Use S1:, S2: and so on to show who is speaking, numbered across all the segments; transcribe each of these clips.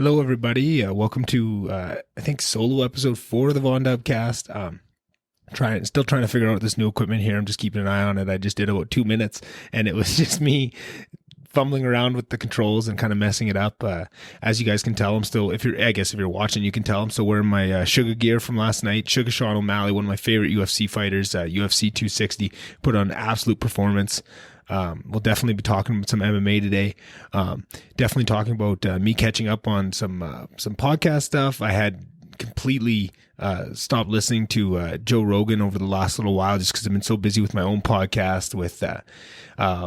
S1: Hello, everybody. Welcome to, I think, solo episode 4 of the VonDubCast. Still trying to figure out this new equipment here. I'm just keeping an eye on it. I just did about 2 minutes, and it was just me fumbling around with the controls and kind of messing it up. As you guys can tell, I'm still, if you're watching, you can tell I'm still wearing my Sugar gear from last night. Sugar Sean O'Malley, one of my favorite UFC fighters, UFC 260, put on an absolute performance. We'll definitely be talking about some MMA today. Definitely talking about me catching up on some podcast stuff. I had completely stopped listening to Joe Rogan over the last little while just because I've been so busy with my own podcast, with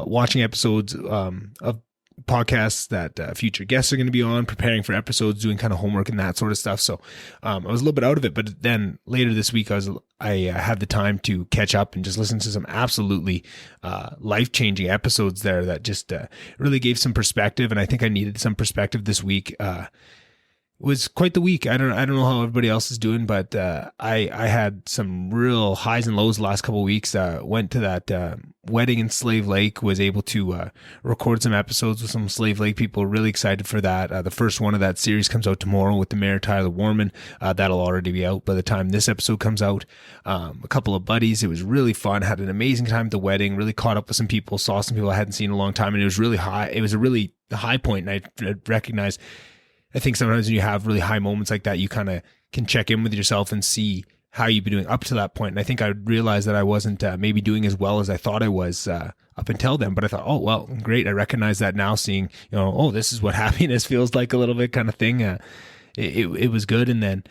S1: watching episodes of podcasts that future guests are going to be on, preparing for episodes, doing kind of homework and that sort of stuff. So I was a little bit out of it, but then later this week I had the time to catch up and just listen to some absolutely life-changing episodes there that just really gave some perspective, and I think I needed some perspective this week. It was quite the week. I don't know how everybody else is doing, but I had some real highs and lows the last couple of weeks. Went to that wedding in Slave Lake, was able to record some episodes with some Slave Lake people. Really excited for that. The first one of that series comes out tomorrow with the Mayor Tyler Warman. That'll already be out by the time this episode comes out. A couple of buddies. It was really fun. Had an amazing time at the wedding. Really caught up with some people. Saw some people I hadn't seen in a long time, and it was really high. It was a really high point, and I recognized. I think sometimes when you have really high moments like that, you kind of can check in with yourself and see how you've been doing up to that point. And I think I realized that I wasn't maybe doing as well as I thought I was up until then. But I thought, oh, well, great. I recognize that now, seeing, oh, this is what happiness feels like a little bit kind of thing. It was good. And then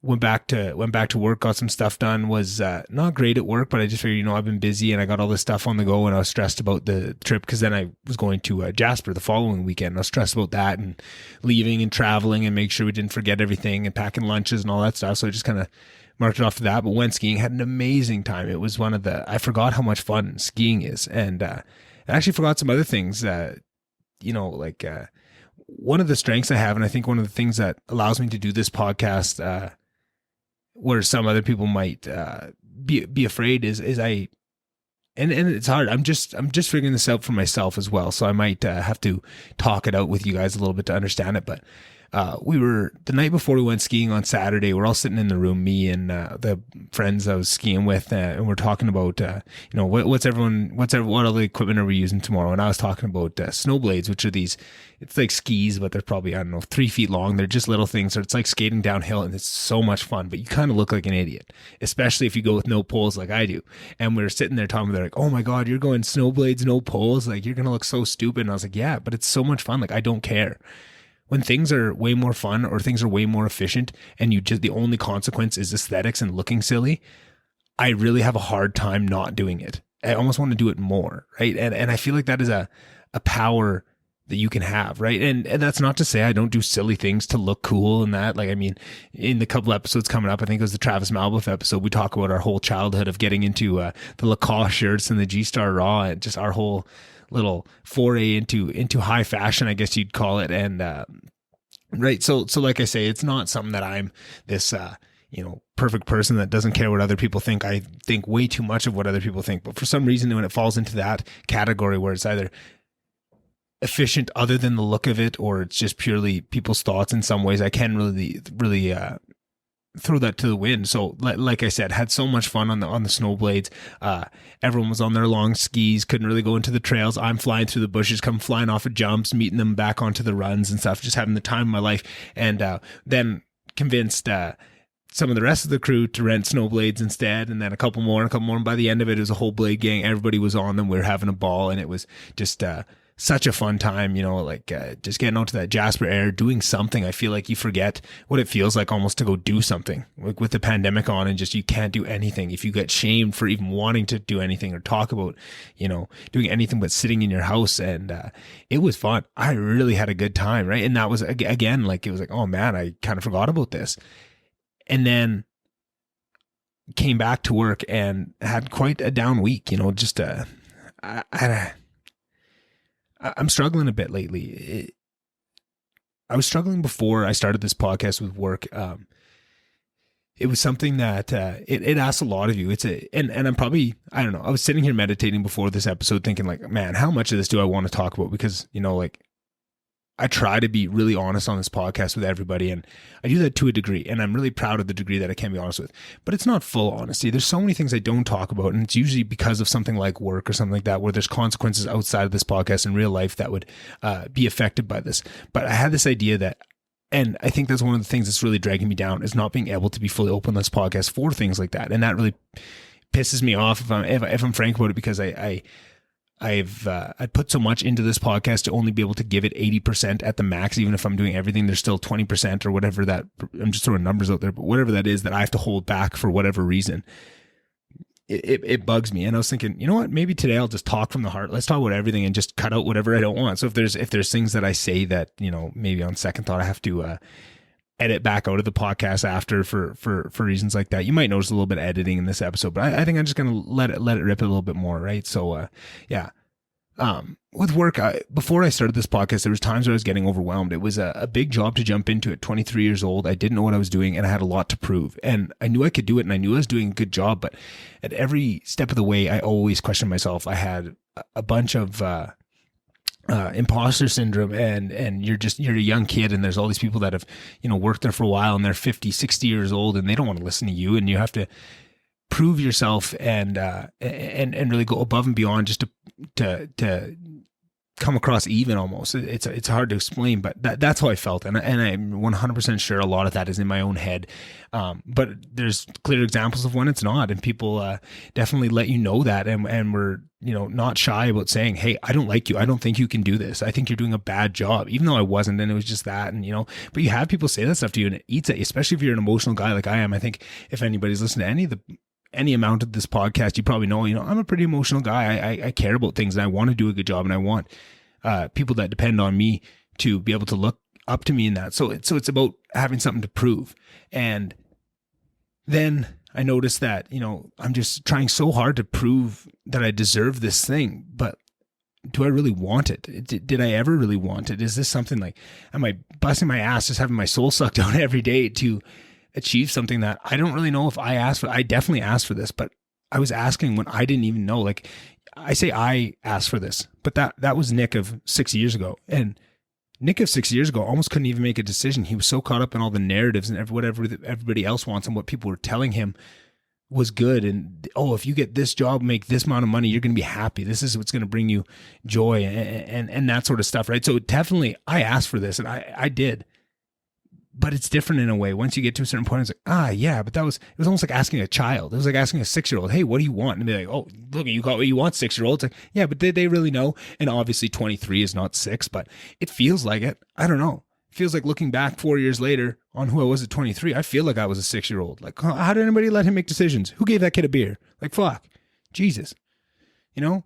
S1: went back to work, got some stuff done. Was not great at work, but I just figured, I've been busy and I got all this stuff on the go, and I was stressed about the trip because then I was going to Jasper the following weekend. I was stressed about that and leaving and traveling and make sure we didn't forget everything and packing lunches and all that stuff. So I just kind of marked it off to that, but went skiing, had an amazing time. It was I forgot how much fun skiing is. And I actually forgot some other things, one of the strengths I have, and I think one of the things that allows me to do this podcast, where some other people might be afraid is and it's hard. I'm just figuring this out for myself as well. So I might have to talk it out with you guys a little bit to understand it. But we were, the night before we went skiing on Saturday, we're all sitting in the room, me and the friends I was skiing with, and we're talking about what other equipment are we using tomorrow? And I was talking about snow blades, which are these, it's like skis, but they're probably, 3 feet long. They're just little things. So it's like skating downhill, and it's so much fun, but you kind of look like an idiot, especially if you go with no poles like I do. And we were sitting there talking, they're like, oh my God, you're going snow blades, no poles. Like, you're going to look so stupid. And I was like, yeah, but it's so much fun. Like, I don't care. When things are way more fun or things are way more efficient, and the only consequence is aesthetics and looking silly, I really have a hard time not doing it. I almost want to do it more, right? And I feel like that is a power that you can have, right? And that's not to say I don't do silly things to look cool and that. Like, I mean, in the couple episodes coming up, I think it was the Travis Malbuff episode, we talk about our whole childhood of getting into the Lacoste shirts and the G-Star Raw, and just our whole little foray into high fashion, I guess you'd call it. And right, so like I say, it's not something that I'm this perfect person that doesn't care what other people think. I think way too much of what other people think, but for some reason, when it falls into that category where it's either efficient other than the look of it, or it's just purely people's thoughts in some ways, I can really throw that to the wind. So like I said, had so much fun on the snow blades. Everyone was on their long skis, couldn't really go into the trails. I'm flying through the bushes, come flying off of jumps, meeting them back onto the runs and stuff, just having the time of my life. And then convinced some of the rest of the crew to rent snow blades instead, and then a couple more. And by the end of it was a whole blade gang. Everybody was on them. We were having a ball, and it was just such a fun time, just getting onto that Jasper air, doing something. I feel like you forget what it feels like almost to go do something, like with the pandemic on, and just, you can't do anything. If you get shamed for even wanting to do anything or talk about, doing anything but sitting in your house. And it was fun. I really had a good time. Right. And that was, again, like, it was like, oh man, I kind of forgot about this. And then came back to work and had quite a down week, I'm struggling a bit lately. I was struggling before I started this podcast with work. It was something that it asks a lot of you. And I'm probably, I don't know, I was sitting here meditating before this episode thinking like, man, how much of this do I want to talk about? Because, I try to be really honest on this podcast with everybody, and I do that to a degree, and I'm really proud of the degree that I can be honest with, but it's not full honesty. There's so many things I don't talk about, and it's usually because of something like work or something like that, where there's consequences outside of this podcast in real life that would be affected by this. But I had this idea that, and I think that's one of the things that's really dragging me down, is not being able to be fully open on this podcast for things like that. And that really pisses me off if I'm frank about it, because I've put so much into this podcast to only be able to give it 80% at the max. Even if I'm doing everything, there's still 20% or whatever that, I'm just throwing numbers out there, but whatever that is that I have to hold back for whatever reason, it bugs me. And I was thinking, you know what, maybe today I'll just talk from the heart. Let's talk about everything and just cut out whatever I don't want. So if there's things that I say that, you know, maybe on second thought I have to edit back out of the podcast after for reasons like that, you might notice a little bit of editing in this episode, but I think I'm just going to let it rip a little bit more. Right. So, yeah. With work, before I started this podcast, there was times where I was getting overwhelmed. It was a big job to jump into at 23 years old. I didn't know what I was doing, and I had a lot to prove, and I knew I could do it, and I knew I was doing a good job. But at every step of the way, I always questioned myself. I had a bunch of, imposter syndrome, and you're a young kid, and there's all these people that have, you know, worked there for a while, and they're 50, 60 years old, and they don't want to listen to you, and you have to prove yourself and really go above and beyond just to come across even almost. It's hard to explain, but that's how I felt. And I'm 100% sure a lot of that is in my own head. But there's clear examples of when it's not, and people definitely let you know that. And we're, you know, not shy about saying, hey, I don't like you. I don't think you can do this. I think you're doing a bad job, even though I wasn't. And it was just that. And, you know, but you have people say that stuff to you, and it eats at you, especially if you're an emotional guy like I am. I think if anybody's listening to any amount of this podcast, you probably know, you know, I'm a pretty emotional guy. I care about things, and I want to do a good job, and I want people that depend on me to be able to look up to me in that. So it's about having something to prove. And then I noticed that, you know, I'm just trying so hard to prove that I deserve this thing, but do I really want it? Did I ever really want it? Is this something like, am I busting my ass, just having my soul sucked out every day to achieve something that I don't really know if I asked for? I definitely asked for this, but I was asking when I didn't even know. Like, I say I asked for this, but that was Nick of 6 years ago. And Nick of 6 years ago almost couldn't even make a decision. He was so caught up in all the narratives and whatever everybody else wants and what people were telling him was good. And, oh, if you get this job, make this amount of money, you're going to be happy. This is what's going to bring you joy and that sort of stuff. Right. So definitely I asked for this, and I did. But it's different in a way. Once you get to a certain point, it's like, yeah, but it was almost like asking a child. It was like asking a 6-year-old, hey, what do you want? And they're like, oh, look, you got what you want, 6-year-old. It's like, yeah, but did they really know? And obviously 23 is not 6, but it feels like it. I don't know. It feels like looking back 4 years later on who I was at 23, I feel like I was a 6-year-old. Like, how did anybody let him make decisions? Who gave that kid a beer? Like, fuck, Jesus, you know?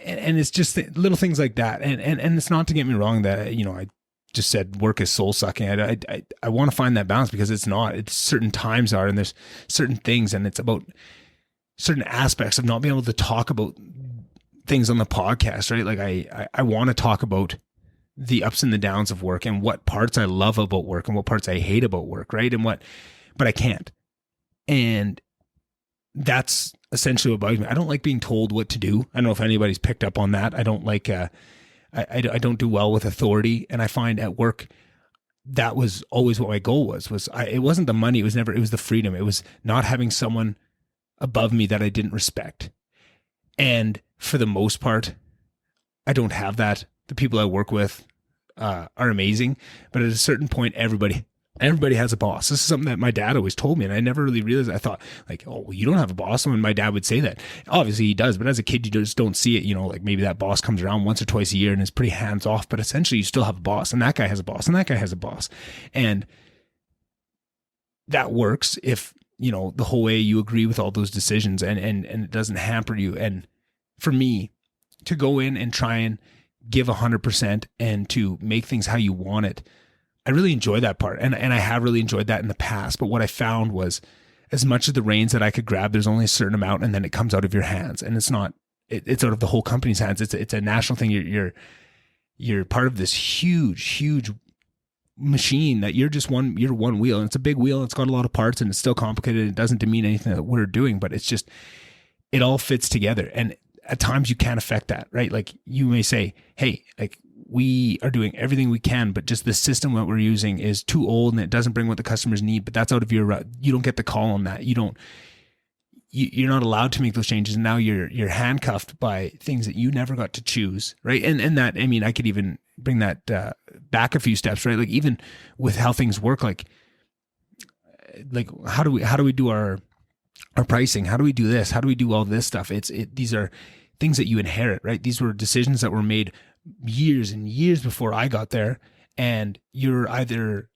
S1: And it's just little things like that. And it's not to get me wrong that, you know, I just said work is soul sucking. I want to find that balance, because it's not. It's certain times are, and there's certain things, and it's about certain aspects of not being able to talk about things on the podcast, right? Like I want to talk about the ups and the downs of work, and what parts I love about work and what parts I hate about work, right? But I can't. And that's essentially what bugs me. I don't like being told what to do. I don't know if anybody's picked up on that. I don't like, I don't do well with authority. And I find at work, that was always what my goal was it wasn't the money. It was the freedom. It was not having someone above me that I didn't respect. And for the most part, I don't have that. The people I work with are amazing, but at a certain point, everybody has a boss. This is something that my dad always told me, and I never really realized. I thought, like, oh, well, you don't have a boss. When my dad would say that, obviously he does, but as a kid, you just don't see it. You know, like maybe that boss comes around once or twice a year and is pretty hands off, but essentially you still have a boss, and that guy has a boss, and that guy has a boss, and that works if, you know, the whole way you agree with all those decisions, and it doesn't hamper you. And for me to go in and try and give 100% and to make things how you want it, I really enjoy that part. And I have really enjoyed that in the past. But what I found was, as much of the reins that I could grab, there's only a certain amount, and then it comes out of your hands. And it's not, it's out of the whole company's hands. It's a national thing. You're part of this huge machine that you're one wheel, and it's a big wheel. It's got a lot of parts, and it's still complicated. It doesn't demean anything that we're doing, but it's just, it all fits together. And at times you can't affect that, right? Like you may say, hey, like we are doing everything we can, but just the system that we're using is too old and it doesn't bring what the customers need. But that's out of your, you don't get the call on that. You're not allowed to make those changes. And now you're handcuffed by things that you never got to choose. Right. And that, I mean, I could even bring that back a few steps, right? Like even with how things work, like how do we do our pricing? How do we do this? How do we do all this stuff? These are things that you inherit, right? These were decisions that were made years and years before I got there. And you're either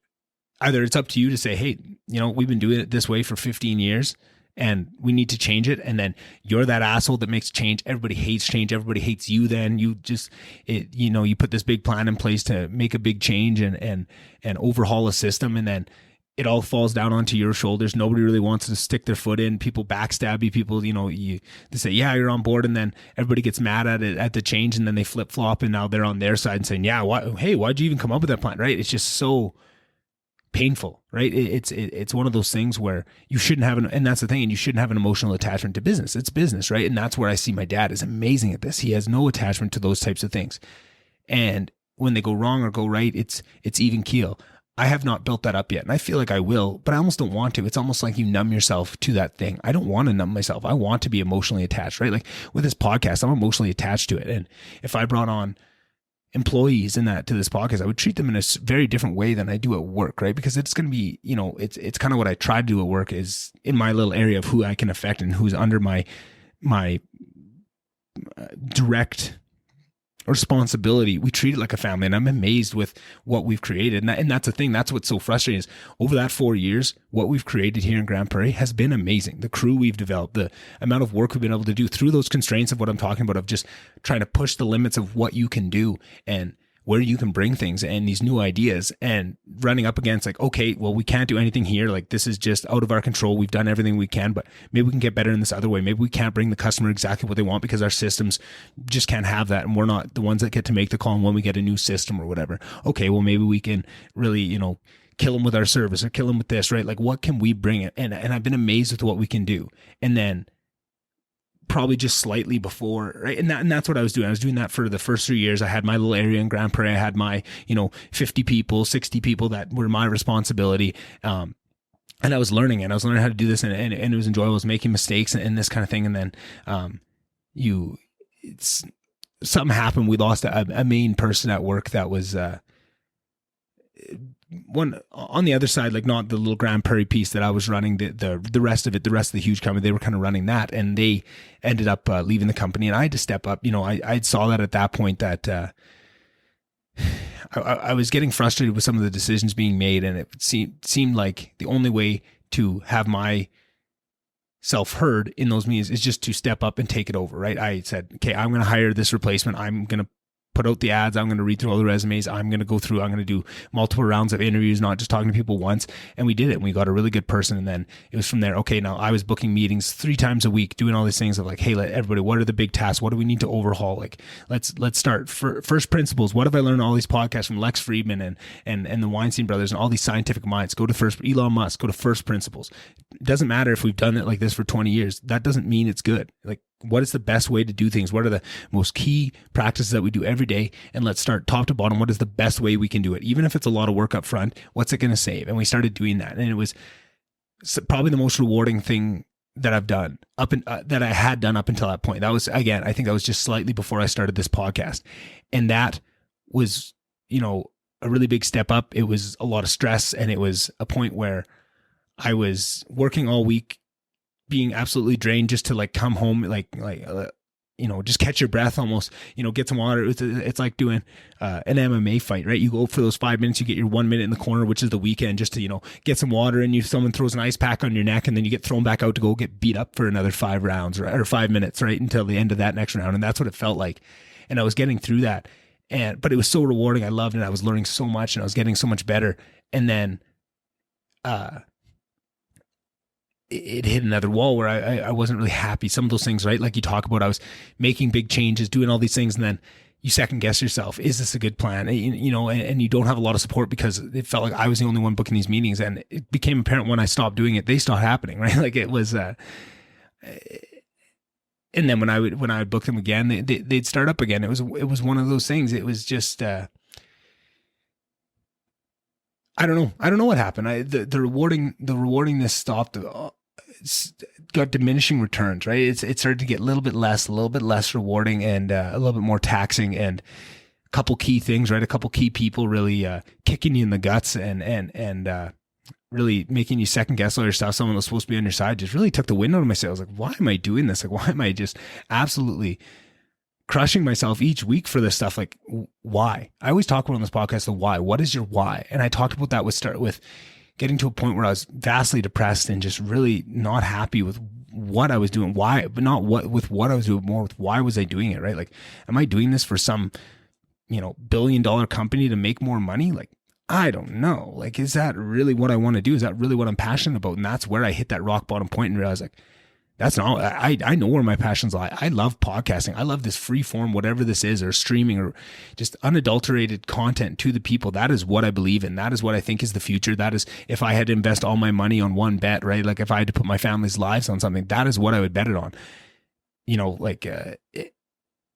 S1: it's up to you to say, hey, we've been doing it this way for 15 years and we need to change it. And then you're that asshole that makes change. Everybody hates change. Everybody hates you. Then you you put this big plan in place to make a big change and overhaul a system. And then it all falls down onto your shoulders. Nobody really wants to stick their foot in. People backstab you. People, they say, yeah, you're on board. And then everybody gets mad at it, at the change. And then they flip flop and now they're on their side and saying, yeah, why'd you even come up with that plan? Right. It's just so painful, right? It's one of those things where you shouldn't have and that's the thing. And you shouldn't have an emotional attachment to business. It's business, right? And that's where I see my dad is amazing at this. He has no attachment to those types of things. And when they go wrong or go right, it's even keel. I have not built that up yet. And I feel like I will, but I almost don't want to. It's almost like you numb yourself to that thing. I don't want to numb myself. I want to be emotionally attached, right? Like with this podcast, I'm emotionally attached to it. And if I brought on employees to this podcast, I would treat them in a very different way than I do at work, right? Because it's going to be, it's kind of what I try to do at work is in my little area of who I can affect and who's under my direct responsibility. We treat it like a family, and I'm amazed with what we've created. And that's the thing. That's what's so frustrating is over that 4 years, what we've created here in Grand Prairie has been amazing. The crew we've developed, the amount of work we've been able to do through those constraints of what I'm talking about, of just trying to push the limits of what you can do and where you can bring things and these new ideas, and running up against like, okay, well, we can't do anything here. Like this is just out of our control. We've done everything we can, but maybe we can get better in this other way. Maybe we can't bring the customer exactly what they want because our systems just can't have that. And we're not the ones that get to make the call on when we get a new system or whatever. Okay, well, maybe we can really, kill them with our service or kill them with this, right? Like what can we bring it? And I've been amazed with what we can do. And then probably just slightly before, right? And that's what I was doing. I was doing that for the first 3 years. I had my little area in Grand Prairie. I had my, 50 people, 60 people that were my responsibility. And I was learning how to do this and it was enjoyable. I was making mistakes and this kind of thing. And then, something happened. We lost a main person at work that was, one on the other side, like not the little Grand Prairie piece that I was running, the rest of it, the rest of the huge company, they were kind of running that, and they ended up leaving the company, and I had to step up. I saw that at that point that I was getting frustrated with some of the decisions being made, and it seemed like the only way to have my self heard in those meetings is just to step up and take it over, right? I said, okay, I'm going to hire this replacement. I'm going to put out the ads. I'm going to read through all the resumes. I'm going to do multiple rounds of interviews, not just talking to people once. And we did it. And we got a really good person. And then it was from there. Okay, now I was booking meetings 3 times a week, doing all these things of like, hey, let everybody, what are the big tasks? What do we need to overhaul? Like, let's start first principles. What have I learned? All these podcasts from Lex Friedman and the Weinstein brothers and all these scientific minds. Go to Elon Musk, go to first principles. It doesn't matter if we've done it like this for 20 years. That doesn't mean it's good. Like, what is the best way to do things? What are the most key practices that we do every day? And let's start top to bottom. What is the best way we can do it? Even if it's a lot of work up front, what's it going to save? And we started doing that. And it was probably the most rewarding thing that I've done that I had done up until that point. That was, again, I think that was just slightly before I started this podcast. And that was, a really big step up. It was a lot of stress. And it was a point where I was working all week, being absolutely drained, just to like come home, just catch your breath almost, get some water. It's like doing an MMA fight, right? You go for those 5 minutes, you get your 1 minute in the corner, which is the weekend, just to, get some water, and someone throws an ice pack on your neck, and then you get thrown back out to go get beat up for another 5 rounds or 5 minutes, right? Until the end of that next round. And that's what it felt like. And I was getting through that. But it was so rewarding. I loved it. I was learning so much and I was getting so much better. And then, it hit another wall where I wasn't really happy. Some of those things, right? Like you talk about, I was making big changes, doing all these things, and then you second guess yourself. Is this a good plan? And you don't have a lot of support because it felt like I was the only one booking these meetings. And it became apparent when I stopped doing it, they stopped happening, right? Like it was, and then when I would book them again, they'd start up again. It was one of those things. It was just, I don't know. I don't know what happened. The rewardingness stopped. It's got diminishing returns, right? It started to get a little bit less rewarding, and a little bit more taxing, and a couple key things, right? A couple key people really kicking you in the guts and really making you second guess all your stuff. Someone was supposed to be on your side just really took the wind out of my sails. Like, why am I doing this? Like, why am I just absolutely crushing myself each week for this stuff? Like, why? I always talk about on this podcast the why. What is your why? And I talked about that with getting to a point where I was vastly depressed and just really not happy with what I was doing. Why? But not what I was doing, more with why was I doing it, right? Like, am I doing this for some, billion-dollar company to make more money? Like, I don't know. Like, is that really what I want to do? Is that really what I'm passionate about? And that's where I hit that rock bottom point and realized, like, that's not, I know where my passions lie. I love podcasting. I love this free form, whatever this is, or streaming, or just unadulterated content to the people. That is what I believe in. That is what I think is the future. That is, if I had to invest all my money on one bet, right? Like, if I had to put my family's lives on something, that is what I would bet it on.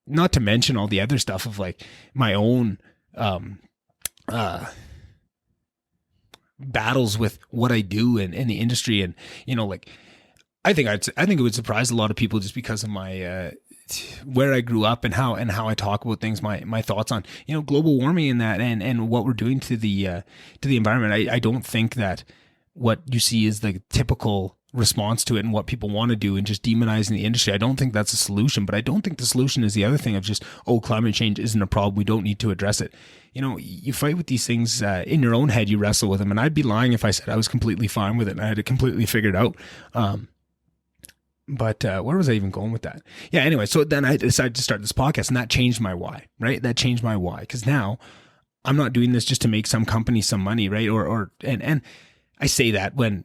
S1: Not to mention all the other stuff of like my own, battles with what I do and in the industry. And, I think it would surprise a lot of people just because of my, where I grew up and how I talk about things, my thoughts on, global warming and that, and what we're doing to the environment. I don't think that what you see is the typical response to it and what people want to do and just demonizing the industry. I don't think that's a solution, but I don't think the solution is the other thing of just, climate change isn't a problem, we don't need to address it. You fight with these things in your own head, you wrestle with them. And I'd be lying if I said I was completely fine with it and I had it completely figured out. But where was I even going with that? Yeah, anyway, so then I decided to start this podcast, and that changed my why, right? That changed my why, because now I'm not doing this just to make some company some money, right? And I say that when,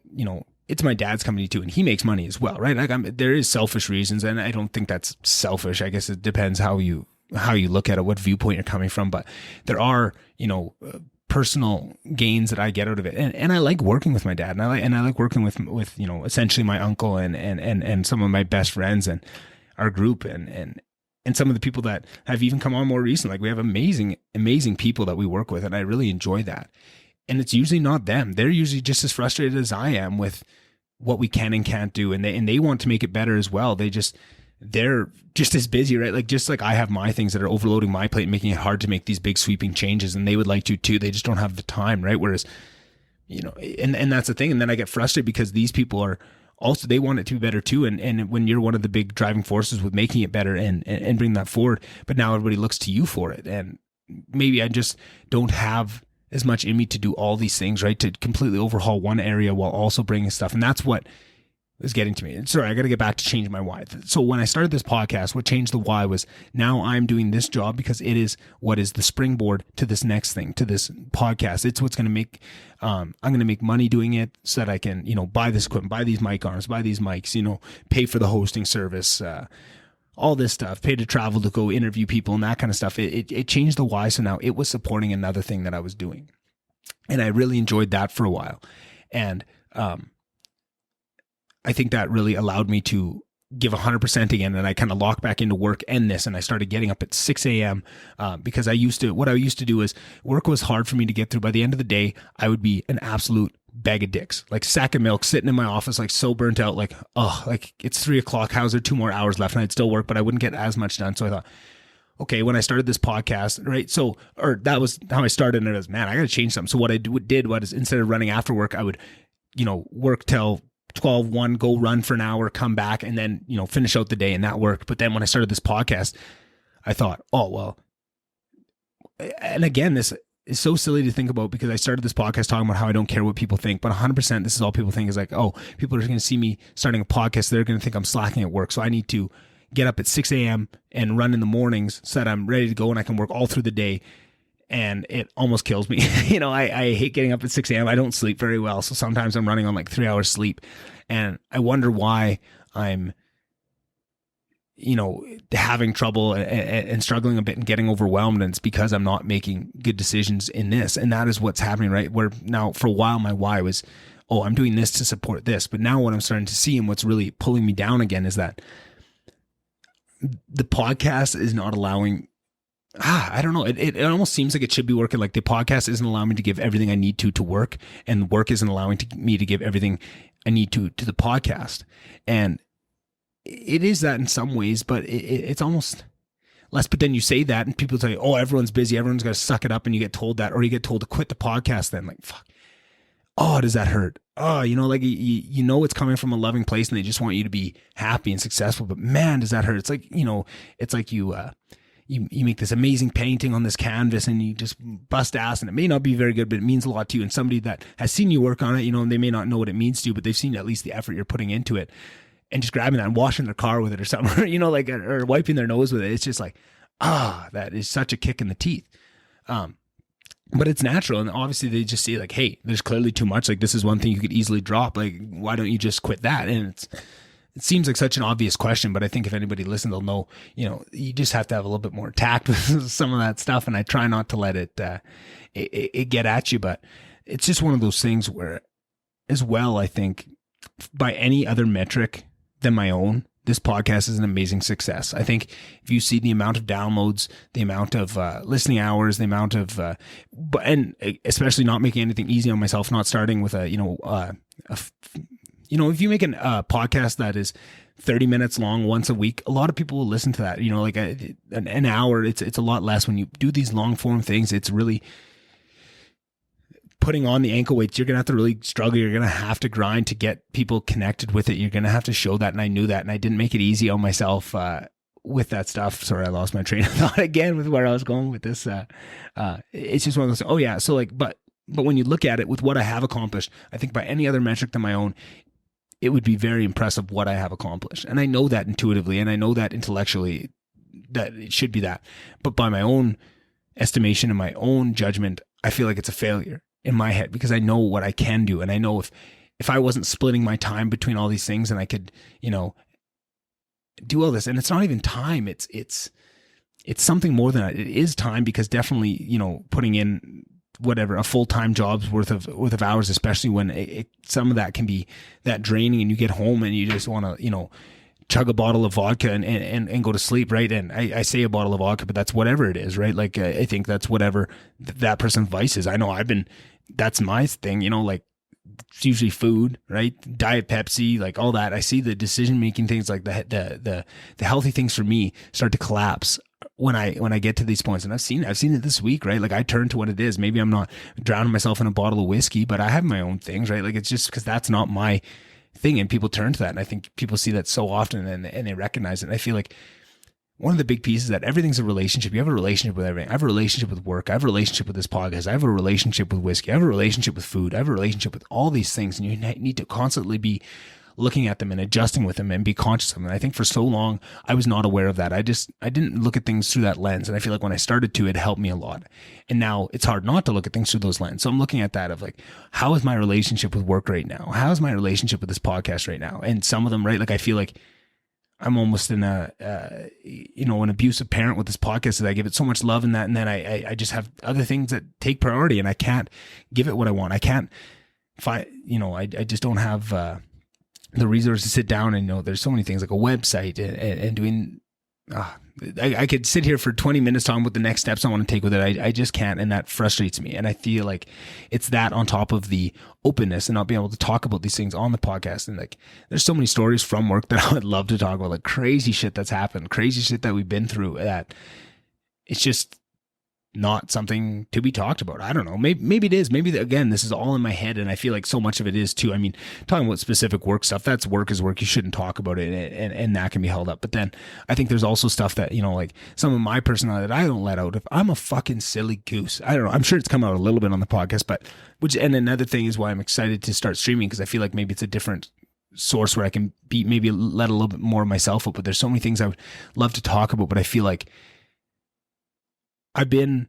S1: it's my dad's company too, and he makes money as well, right? Like, there is selfish reasons, and I don't think that's selfish. I guess it depends how you look at it, what viewpoint you're coming from. But there are, personal gains that I get out of it, and I like working with my dad, and I like working with essentially my uncle and some of my best friends and our group and some of the people that have even come on more recently. Like, we have amazing people that we work with, and I really enjoy that. And it's usually not them. They're usually just as frustrated as I am with what we can and can't do. And they want to make it better as well. They're just as busy, right? Like, just like I have my things that are overloading my plate, making it hard to make these big sweeping changes, and they would like to too. They just don't have the time, right? Whereas, and that's the thing. And then I get frustrated because these people are also, they want it to be better too. And when you're one of the big driving forces with making it better and bring that forward, but now everybody looks to you for it. And maybe I just don't have as much in me to do all these things, right? To completely overhaul one area while also bringing stuff. And that's what is getting to me. And sorry, I got to get back to changing my why. So when I started this podcast, what changed the why was now I'm doing this job because it is what is the springboard to this next thing, to this podcast. It's what's going to make, I'm going to make money doing it so that I can, buy this equipment, buy these mic arms, buy these mics, pay for the hosting service, all this stuff, pay to travel to go interview people and that kind of stuff. It changed the why. So now it was supporting another thing that I was doing. And I really enjoyed that for a while. And, I think that really allowed me to give 100% again. And I kind of locked back into work and this, and I started getting up at 6 a.m. Because what I used to do is work was hard for me to get through. By the end of the day, I would be an absolute bag of dicks, like sack of milk, sitting in my office, like so burnt out, like, like it's 3:00. How's there 2 more hours left? And I'd still work, but I wouldn't get as much done. So I thought, okay, when I started this podcast, right? So, or that was how I started. And it was, man, I got to change something. So what I did was instead of running after work, I would, work till 12:01, go run for an hour, come back, and then, finish out the day, and that worked. But then when I started this podcast, I thought, oh, well, and again, this is so silly to think about because I started this podcast talking about how I don't care what people think, but 100% this is all people think is like, oh, people are going to see me starting a podcast. They're going to think I'm slacking at work. So I need to get up at 6 a.m. and run in the mornings so that I'm ready to go and I can work all through the day. And it almost kills me. I hate getting up at 6 a.m. I don't sleep very well. So sometimes I'm running on like 3 hours sleep. And I wonder why I'm, having trouble and struggling a bit and getting overwhelmed. And it's because I'm not making good decisions in this. And that is what's happening, right? Where now for a while, my why was, oh, I'm doing this to support this. But now what I'm starting to see and what's really pulling me down again is that the podcast is not allowing, I don't know. It almost seems like it should be working. Like the podcast isn't allowing me to give everything I need to work, and work isn't allowing me to give everything I need to the podcast. And it is that in some ways, but it's almost less. But then you say that and people tell you, oh, everyone's busy. Everyone's got to suck it up. And you get told that, or you get told to quit the podcast. Then like, fuck. Oh, does that hurt? Oh, like you know, it's coming from a loving place and they just want you to be happy and successful. But man, does that hurt? It's like, it's like you make this amazing painting on this canvas and you just bust ass, and it may not be very good, but it means a lot to you. And somebody that has seen you work on it, and they may not know what it means to you, but they've seen at least the effort you're putting into it, and just grabbing that and washing their car with it or something, or wiping their nose with it. It's just like, that is such a kick in the teeth. But it's natural. And obviously they just see like, hey, there's clearly too much. Like, this is one thing you could easily drop. Like, why don't you just quit that? And it seems like such an obvious question, but I think if anybody listens, they'll know, you just have to have a little bit more tact with some of that stuff. And I try not to let it get at you, but it's just one of those things where, as well, I think by any other metric than my own, this podcast is an amazing success. I think if you see the amount of downloads, the amount of listening hours, the amount of, and especially not making anything easy on myself, not starting with if you make a podcast that is 30 minutes long once a week, a lot of people will listen to that. Like an hour, it's a lot less. When you do these long form things, it's really putting on the ankle weights. You're going to have to really struggle. You're going to have to grind to get people connected with it. You're going to have to show that. And I knew that. And I didn't make it easy on myself with that stuff. Sorry, I lost my train of thought again with where I was going with this. It's just one of those, oh yeah. So like, but when you look at it with what I have accomplished, I think by any other metric than my own, it would be very impressive what I have accomplished. And I know that intuitively, and I know that intellectually that it should be that. But by my own estimation and my own judgment, I feel like it's a failure in my head, because I know what I can do. And I know if I wasn't splitting my time between all these things and I could, do all this, and it's not even time. It's something more than that. It is time, because definitely, putting in whatever, a full-time job's worth of hours, especially when some of that can be that draining, and you get home and you just want to, chug a bottle of vodka and go to sleep, right? And I say a bottle of vodka, but that's whatever it is, right? Like, I think that's whatever that person's vice is. I know that's my thing, like, it's usually food, right? Diet Pepsi, like all that. I see the decision-making things, like the healthy things for me start to collapse when I get to these points. And I've seen it this week, right? Like, I turn to what it is. Maybe I'm not drowning myself in a bottle of whiskey, but I have my own things, right? Like, it's just because that's not my thing, and people turn to that. And I think people see that so often, and they recognize it. And I feel like one of the big pieces is that everything's a relationship. You have a relationship with everything. I have a relationship with work. I have a relationship with this podcast. I have a relationship with whiskey. I have a relationship with food. I have a relationship with all these things. And you need to constantly be looking at them and adjusting with them and be conscious of them. And I think for so long, I was not aware of that. I didn't look at things through that lens. And I feel like when I started to, it helped me a lot. And now it's hard not to look at things through those lenses. So I'm looking at that of like, how is my relationship with work right now? How is my relationship with this podcast right now? And some of them, right? Like, I feel like I'm almost in an abusive parent with this podcast, that I give it so much love and that, and then I just have other things that take priority, and I can't give it what I want. I can't find, I just don't have the resources to sit down and, there's so many things like a website and doing, I could sit here for 20 minutes talking about the next steps I want to take with it. I just can't. And that frustrates me. And I feel like it's that on top of the openness and not being able to talk about these things on the podcast. And like, there's so many stories from work that I would love to talk about, like crazy shit that's happened, crazy shit that we've been through, that it's just not something to be talked about. I don't know. Maybe it is. Maybe again, this is all in my head, and I feel like so much of it is too. I mean, talking about specific work stuff, that's work is work. You shouldn't talk about it, and that can be held up. But then I think there's also stuff that, like some of my personality that I don't let out. If I'm a fucking silly goose, I don't know. I'm sure it's come out a little bit on the podcast, and another thing is why I'm excited to start streaming, because I feel like maybe it's a different source where I can be, maybe let a little bit more of myself out. But there's so many things I would love to talk about, but I feel like I've been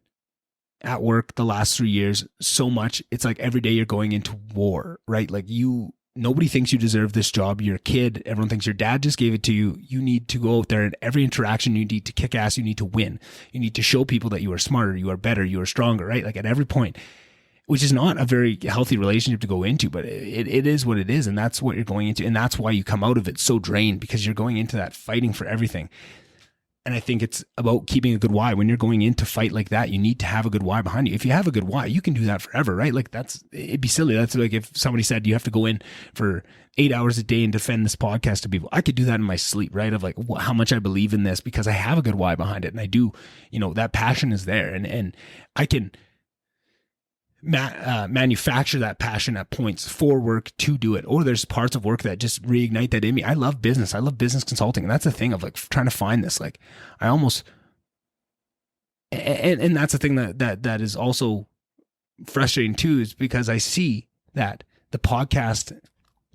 S1: at work the last 3 years so much. It's like every day you're going into war, right? Like nobody thinks you deserve this job. You're a kid. Everyone thinks your dad just gave it to you. You need to go out there, and every interaction you need to kick ass. You need to win. You need to show people that you are smarter, you are better, you are stronger, right? Like at every point, which is not a very healthy relationship to go into, but it is what it is. And that's what you're going into. And that's why you come out of it so drained, because you're going into that fighting for everything. And I think it's about keeping a good why. When you're going into fight like that, you need to have a good why behind you. If you have a good why, you can do that forever, right? Like it'd be silly. That's like if somebody said you have to go in for 8 hours a day and defend this podcast to people. I could do that in my sleep, right? Of like how much I believe in this because I have a good why behind it. And I do, that passion is there, and I can manufacture that passion at points for work to do it. Or there's parts of work that just reignite that in me. I love business. I love business consulting. And that's the thing of like trying to find this. Like I almost, and that's the thing that is also frustrating too, is because I see that the podcast,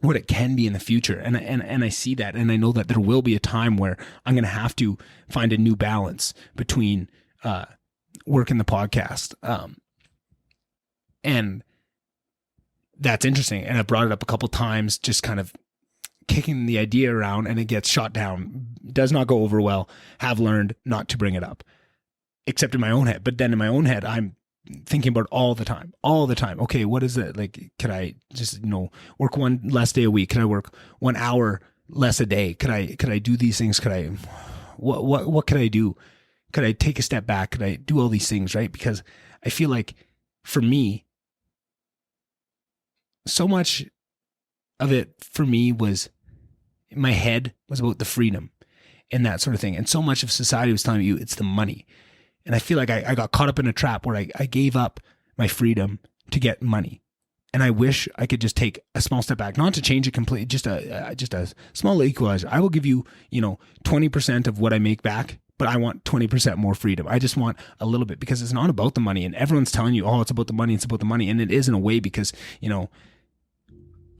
S1: what it can be in the future. And I see that, and I know that there will be a time where I'm going to have to find a new balance between, work and the podcast. And that's interesting. And I brought it up a couple times, just kind of kicking the idea around, and it gets shot down. Does not go over well. Have learned not to bring it up, except in my own head. But then in my own head, I'm thinking about all the time. Okay, what is it? Like, could I just, work one less day a week? Could I work 1 hour less a day? Could I do these things? What could I do? Could I take a step back? Could I do all these things? Right? Because I feel like for me, so much of it for me was in my head was about the freedom and that sort of thing. And so much of society was telling you it's the money. And I feel like I got caught up in a trap where I gave up my freedom to get money. And I wish I could just take a small step back, not to change it completely, just a small equalizer. I will give you, 20% of what I make back, but I want 20% more freedom. I just want a little bit, because it's not about the money. And everyone's telling you, oh, it's about the money. It's about the money. And it is in a way, because,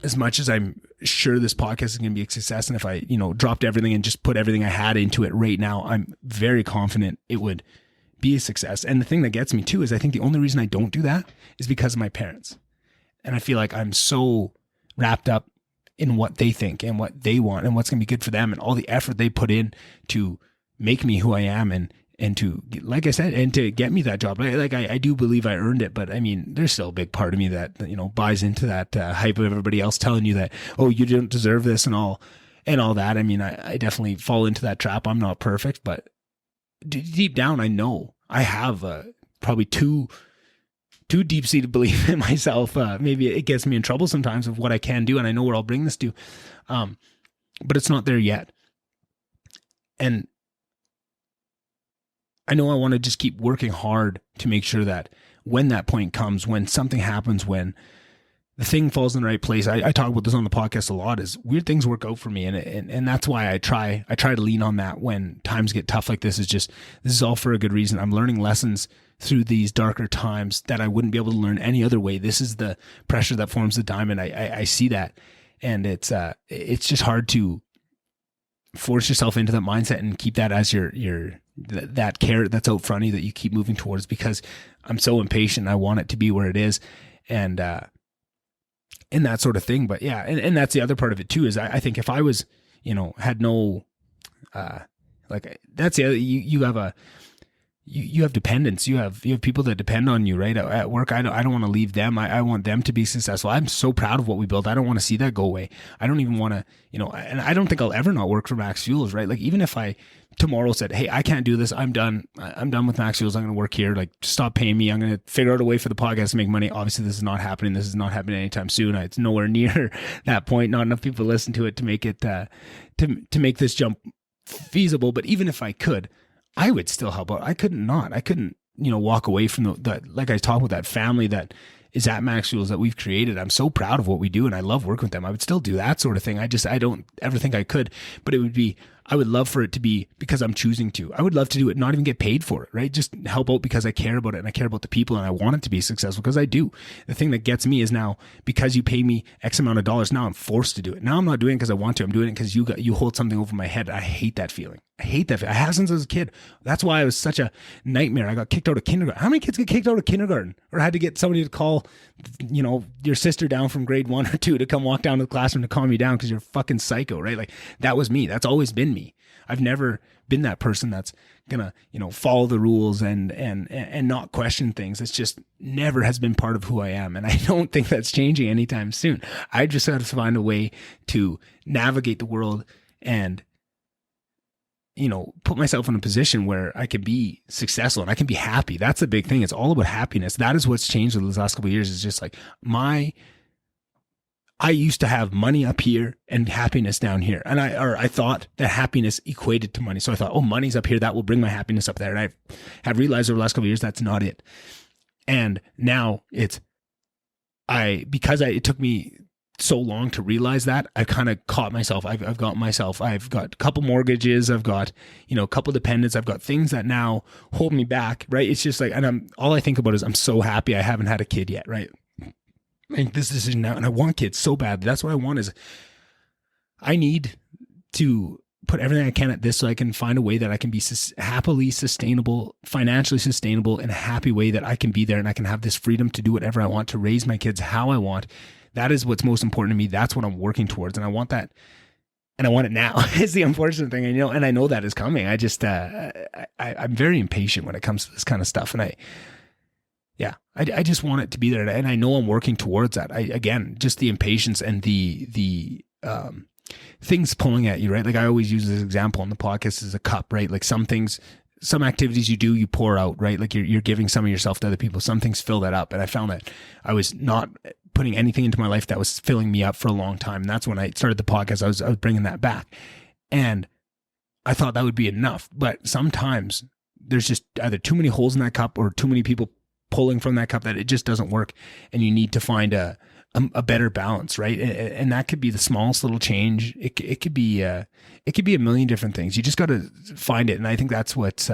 S1: as much as I'm sure this podcast is going to be a success, and if I, dropped everything and just put everything I had into it right now, I'm very confident it would be a success. And the thing that gets me too is I think the only reason I don't do that is because of my parents. And I feel like I'm so wrapped up in what they think and what they want and what's going to be good for them and all the effort they put in to make me who I am and to, like I said, and to get me that job. Like I do believe I earned it, but I mean, there's still a big part of me that, buys into that hype of everybody else telling you that, oh, you don't deserve this and all that. I mean, I definitely fall into that trap. I'm not perfect, but deep down, I know I have probably too deep-seated belief in myself. Maybe it gets me in trouble sometimes of what I can do, and I know where I'll bring this to, but it's not there yet. And I know I want to just keep working hard to make sure that when that point comes, when something happens, when the thing falls in the right place, I talk about this on the podcast a lot, is weird things work out for me. And that's why I try to lean on that when times get tough like this. This is all for a good reason. I'm learning lessons through these darker times that I wouldn't be able to learn any other way. This is the pressure that forms the diamond. I see that. And it's just hard to force yourself into that mindset and keep that as that carrot that's out front of you that you keep moving towards, because I'm so impatient. I want it to be where it is. And that sort of thing. But yeah, and that's the other part of it too, is I think if I was, had no, that's the other, you have dependents, you have people that depend on you, right? At work, I don't want to leave them. I want them to be successful. I'm so proud of what we built. I don't want to see that go away. I don't even want to, and I don't think I'll ever not work for Max Fuels, right? Like even if I tomorrow said, hey, I can't do this, I'm done with Max Fuels, I'm going to work here, like stop paying me, I'm going to figure out a way for the podcast to make money. Obviously this is not happening. This is not happening anytime soon. It's nowhere near that point. Not enough people listen to it to make it, to make this jump feasible. But even if I could, I would still help out. I couldn't, walk away from the like I talked with that family that is at Max Fuels that we've created. I'm so proud of what we do and I love working with them. I would still do that sort of thing. I don't ever think I could, but I would love for it to be because I'm choosing to. I would love to do it, not even get paid for it, right? Just help out because I care about it and I care about the people and I want it to be successful because I do. The thing that gets me is now, because you pay me X amount of dollars, now I'm forced to do it. Now I'm not doing it because I want to. I'm doing it because you hold something over my head. I hate that feeling. I hate that. I have since I was a kid. That's why I was such a nightmare. I got kicked out of kindergarten. How many kids get kicked out of kindergarten? Or had to get somebody to call, your sister down from grade 1 or 2 to come walk down to the classroom to calm you down because you're fucking psycho, right? Like that was me. That's always been me. I've never been that person that's gonna, follow the rules and not question things. It's just never has been part of who I am. And I don't think that's changing anytime soon. I just have to find a way to navigate the world and put myself in a position where I can be successful and I can be happy. That's the big thing. It's all about happiness. That is what's changed over those last couple of years. Is just like I used to have money up here and happiness down here. And I thought that happiness equated to money. So I thought, oh, money's up here. That will bring my happiness up there. And I have realized over the last couple of years, that's not it. And now it took me so long to realize that, I've kind of caught myself. I've got a couple mortgages. I've got, a couple dependents. I've got things that now hold me back. Right. It's just like, and all I think about is I'm so happy I haven't had a kid yet. Right. Make this decision now, and I want kids so bad. That's what I want. Is I need to put everything I can at this so I can find a way that I can be happily sustainable, financially sustainable, in a happy way that I can be there and I can have this freedom to do whatever I want, to raise my kids how I want. That is what's most important to me. That's what I'm working towards, and I want that, and I want it now. Is the unfortunate thing, and I know that is coming. I just I'm very impatient when it comes to this kind of stuff, and I just want it to be there, and I know I'm working towards that. Again, just the impatience and the things pulling at you, right? Like I always use this example on the podcast as a cup, right? Like some activities you do, you pour out, right? Like you're giving some of yourself to other people. Some things fill that up, and I found that I was not putting anything into my life that was filling me up for a long time. And that's when I started the podcast. I was bringing that back, and I thought that would be enough. But sometimes there's just either too many holes in that cup or too many people pulling from that cup that it just doesn't work, and you need to find a better balance, right? And that could be the smallest little change. It could be a million different things. You just got to find it, and I think that's what's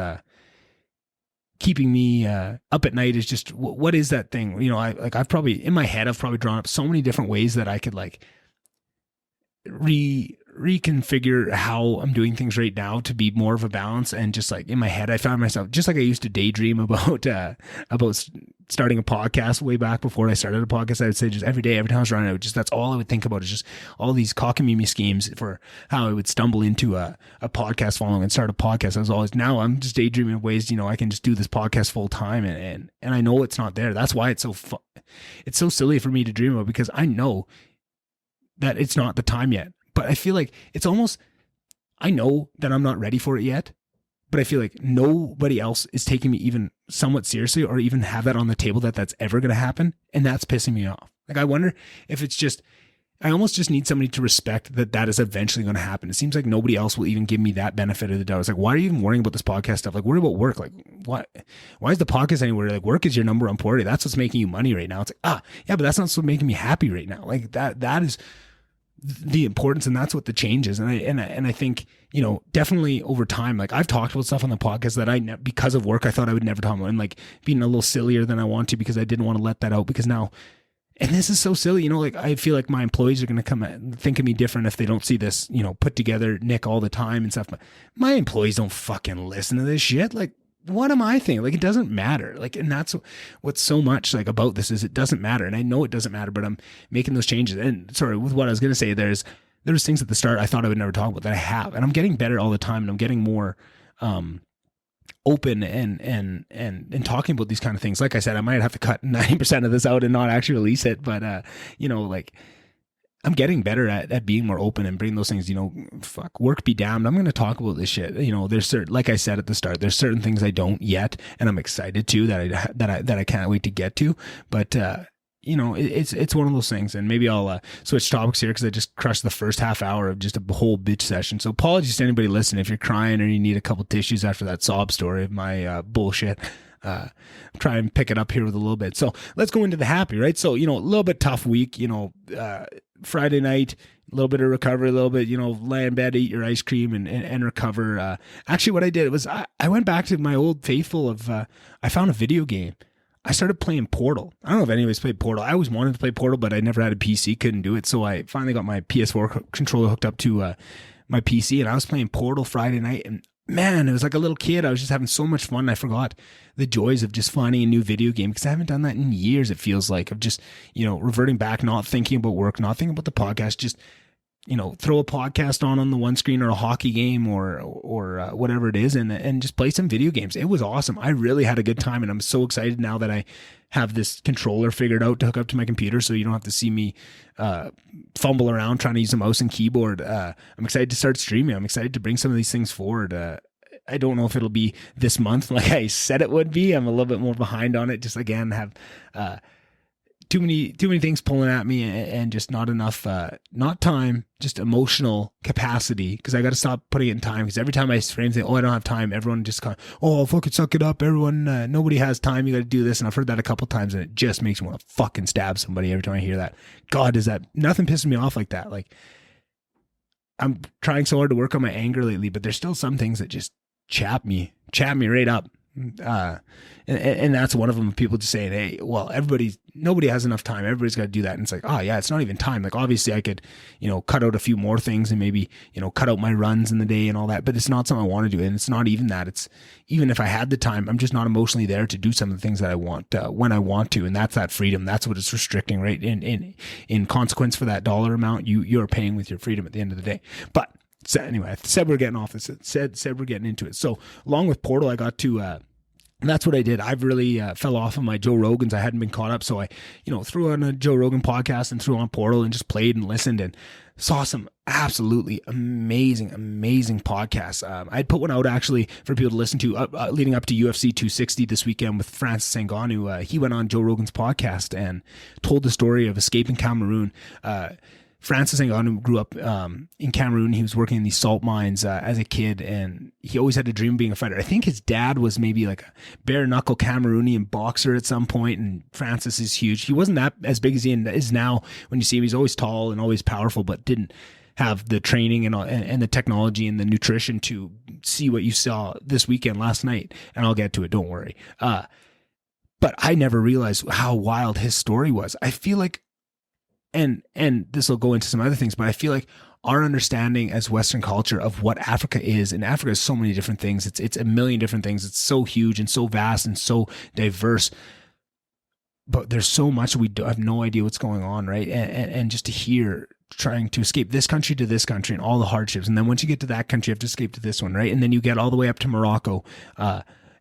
S1: keeping me up at night. Is just what is that thing? I've probably in my head I've probably drawn up so many different ways that I could like reconfigure how I'm doing things right now to be more of a balance. And just like in my head, I found myself, just like I used to daydream about starting a podcast way back before I started a podcast. I would say just every day, every time I was running, that's all I would think about is just all these cockamamie schemes for how I would stumble into a podcast following and start a podcast. Now I'm just daydreaming of ways, I can just do this podcast full time. And I know it's not there. That's why it's so fun. It's so silly for me to dream about, because I know that it's not the time yet. But I feel like it's almost, I know that I'm not ready for it yet, but I feel like nobody else is taking me even somewhat seriously or even have that on the table that's ever going to happen. And that's pissing me off. Like, I wonder if it's just, I almost just need somebody to respect that is eventually going to happen. It seems like nobody else will even give me that benefit of the doubt. It's like, why are you even worrying about this podcast stuff? Like, worry about work. Like, why is the podcast anywhere? Like, work is your number one priority. That's what's making you money right now. It's like, yeah, but that's not what's making me happy right now. Like that is the importance, and that's what the change is. And I think, definitely over time, like I've talked about stuff on the podcast that because of work, I thought I would never talk about, and like being a little sillier than I want to, because I didn't want to let that out, because now, and this is so silly, like I feel like my employees are going to come and think of me different if they don't see this, put together Nick all the time and stuff. But my employees don't fucking listen to this shit. Like, what am I thinking? Like, it doesn't matter. Like, and that's what's so much like about this is it doesn't matter. And I know it doesn't matter, but I'm making those changes. And sorry, with what I was going to say, there was things at the start I thought I would never talk about that I have, and I'm getting better all the time, and I'm getting more, open and talking about these kind of things. Like I said, I might have to cut 90% of this out and not actually release it, but, like, I'm getting better at being more open and bringing those things, fuck, work be damned. I'm going to talk about this shit. There's certain, like I said at the start, there's certain things I don't yet, and I'm excited to that I can't wait to get to. But, it's one of those things, and maybe I'll switch topics here because I just crushed the first half hour of just a whole bitch session. So apologies to anybody listening if you're crying or you need a couple tissues after that sob story of my bullshit. Try and pick it up here with a little bit. So let's go into the happy, right? So, a little bit tough week, Friday night, a little bit of recovery, a little bit, lay in bed, eat your ice cream and recover. Actually what I did was I went back to my old faithful of, I found a video game. I started playing Portal. I don't know if anybody's played Portal. I always wanted to play Portal, but I never had a PC, couldn't do it. So I finally got my PS4 controller hooked up to my PC, and I was playing Portal Friday night, and man, it was like a little kid. I was just having so much fun. I forgot the joys of just finding a new video game, because I haven't done that in years. It feels like, of just, reverting back, not thinking about work, not thinking about the podcast, just throw a podcast on the one screen, or a hockey game, or whatever it is, and just play some video games. It was awesome. I really had a good time, and I'm so excited now that I have this controller figured out to hook up to my computer, so you don't have to see me fumble around trying to use a mouse and keyboard. I'm excited to start streaming. I'm excited to bring some of these things forward. I don't know if it'll be this month like I said it would be. I'm a little bit more behind on it. Just again, have too many things pulling at me, and just not enough, not time, just emotional capacity. Because I got to stop putting it in time. Because every time I frame things, I don't have time, everyone just kind of, fucking suck it up. Everyone, nobody has time. You got to do this. And I've heard that a couple times, and it just makes me want to fucking stab somebody every time I hear that. God, nothing pisses me off like that. Like, I'm trying so hard to work on my anger lately, but there's still some things that just chap me right up. And that's one of them. People just saying, hey, well, nobody has enough time. Everybody's got to do that. And it's like, it's not even time. Like, obviously I could, cut out a few more things, and maybe, cut out my runs in the day and all that, but it's not something I want to do. And it's not even that. It's even if I had the time, I'm just not emotionally there to do some of the things that I want, when I want to. And that's that freedom. That's what it's restricting, right? In consequence for that dollar amount, you're paying with your freedom at the end of the day. But so anyway, I said we're getting off this. Said we're getting into it. So along with Portal, I got to, that's what I did. I've really fell off of my Joe Rogans. I hadn't been caught up. So I, threw on a Joe Rogan podcast and threw on Portal and just played and listened and saw some absolutely amazing podcasts. I'd put one out actually for people to listen to leading up to UFC 260 this weekend with Francis Ngannou. He went on Joe Rogan's podcast and told the story of escaping Cameroon. Francis Ngannou grew up in Cameroon. He was working in these salt mines as a kid, and he always had a dream of being a fighter. I think his dad was maybe like a bare knuckle Cameroonian boxer at some point, and Francis is huge. He wasn't that as big as he is now. When you see him, he's always tall and always powerful, but didn't have the training and the technology and the nutrition to see what you saw this weekend last night. And I'll get to it, don't worry. But I never realized how wild his story was. I feel like, and this will go into some other things, but I feel like our understanding as Western culture of what Africa is, and Africa is so many different things. It's a million different things. It's so huge and so vast and so diverse, but there's so much we have no idea what's going on, right? And just to hear trying to escape this country to this country and all the hardships, and then once you get to that country, you have to escape to this one, right? And then you get all the way up to Morocco,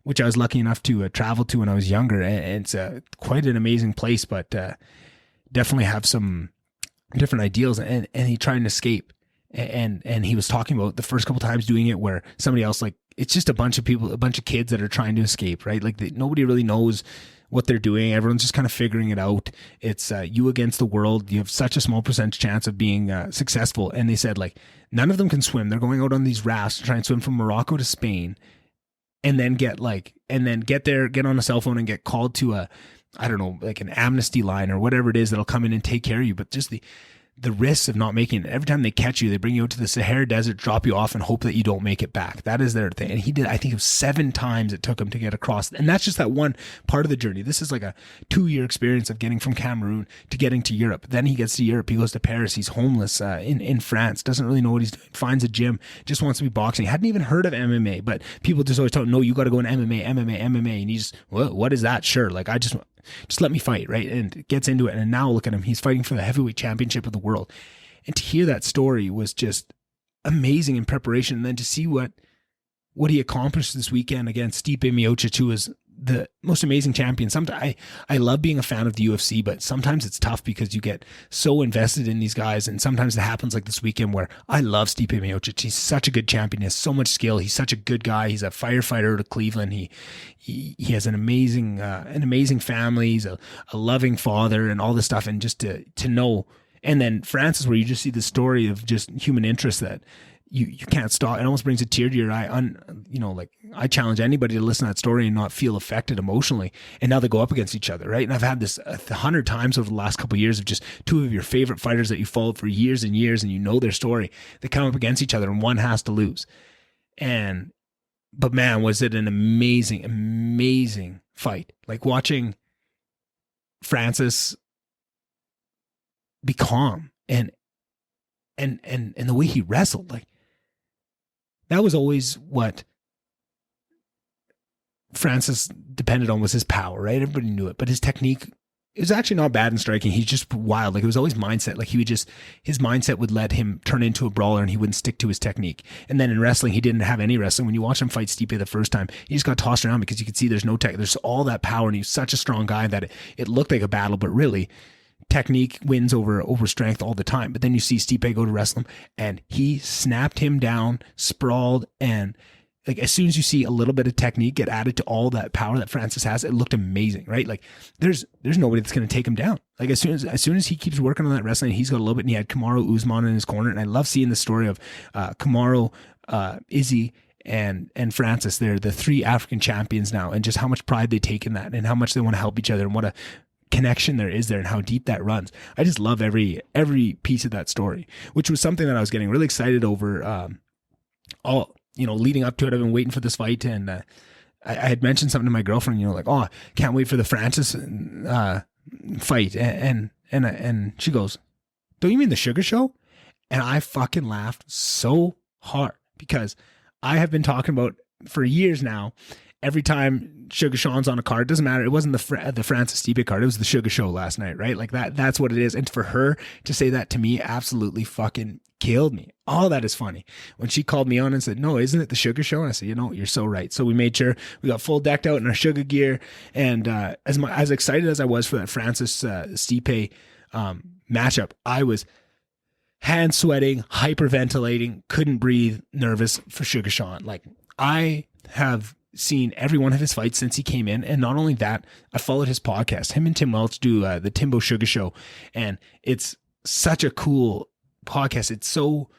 S1: which I was lucky enough to travel to when I was younger, and it's quite an amazing place, but definitely have some different ideals, and he tried to escape, and he was talking about the first couple times doing it where somebody else, like, it's just a bunch of people, a bunch of kids that are trying to escape, right? Like nobody really knows what they're doing. Everyone's just kind of figuring it out. It's you against the world. You have such a small percentage chance of being successful. And they said, like, none of them can swim. They're going out on these rafts to try and swim from Morocco to Spain, and then get there, get on a cell phone and get called to I don't know, like an amnesty line or whatever it is that'll come in and take care of you. But just the risks of not making it. Every time they catch you, they bring you out to the Sahara Desert, drop you off, and hope that you don't make it back. That is their thing. And he did, I think it was 7 times it took him to get across. And that's just that one part of the journey. This is like a 2-year experience of getting from Cameroon to getting to Europe. Then he gets to Europe. He goes to Paris. He's homeless in France. Doesn't really know what he's doing. Finds a gym. Just wants to be boxing. Hadn't even heard of MMA, but people just always tell him, no, you got to go in MMA. And he just, what is that? Sure. Like, just let me fight, right? And gets into it. And now look at him. He's fighting for the heavyweight championship of the world. And to hear that story was just amazing in preparation. And then to see what he accomplished this weekend against Stipe Miocic, who is the most amazing champion. Sometimes I love being a fan of the UFC, but sometimes it's tough because you get so invested in these guys. And sometimes it happens like this weekend where I love Stipe Miocic. He's such a good champion. He has so much skill. He's such a good guy. He's a firefighter out of Cleveland. He has an amazing family. He's a loving father and all this stuff. And just to know, and then Francis, where you just see the story of just human interest that you can't stop. It almost brings a tear to your eye. Like, I challenge anybody to listen to that story and not feel affected emotionally. And now they go up against each other, right? And I've had this 100 times over the last couple of years of just 2 of your favorite fighters that you followed for years and years, and you know their story. They come up against each other, and one has to lose. But man, was it an amazing fight. Like, watching Francis be calm and the way he wrestled, like, that was always what Francis depended on, was his power, right? Everybody knew it, but his technique it was actually not bad in striking. He's just wild. Like, it was always mindset. Like, his mindset would let him turn into a brawler and he wouldn't stick to his technique. And then in wrestling, he didn't have any wrestling. When you watch him fight Stipe the first time, he just got tossed around because you could see there's no tech. There's all that power, and he's such a strong guy that it looked like a battle, but really technique wins over strength all the time. But then you see Stipe go to wrestle him, and he snapped him down, sprawled, and like, as soon as you see a little bit of technique get added to all that power that Francis has, it looked amazing, right? Like, there's nobody that's going to take him down. Like, as soon as he keeps working on that wrestling, he's got a little bit, and he had Kamaru Usman in his corner. And I love seeing the story of Kamaru, Izzy, and Francis. They're the 3 African champions now, and just how much pride they take in that, and how much they want to help each other, and what a connection there is there, and how deep that runs. I just love every piece of that story, which was something that I was getting really excited over leading up to it. I've been waiting for this fight, and I had mentioned something to my girlfriend, like, oh, can't wait for the Francis fight, and she goes, don't you mean the Sugar Show? And I fucking laughed so hard, because I have been talking about for years now, every time Sugar Sean's on a card, doesn't matter. It wasn't the Francis Stipe card. It was the Sugar Show last night, right? Like, that's what it is. And for her to say that to me absolutely fucking killed me. All that is funny. When she called me on and said, no, isn't it the Sugar Show? And I said, you're so right. So we made sure we got full decked out in our sugar gear. And as excited as I was for that Francis Stipe matchup, I was hand sweating, hyperventilating, couldn't breathe, nervous for Sugar Sean. Like, I have seen every one of his fights since he came in. And not only that, I followed his podcast. Him and Tim Welch do the Timbo Sugar Show. And it's such a cool podcast. It's so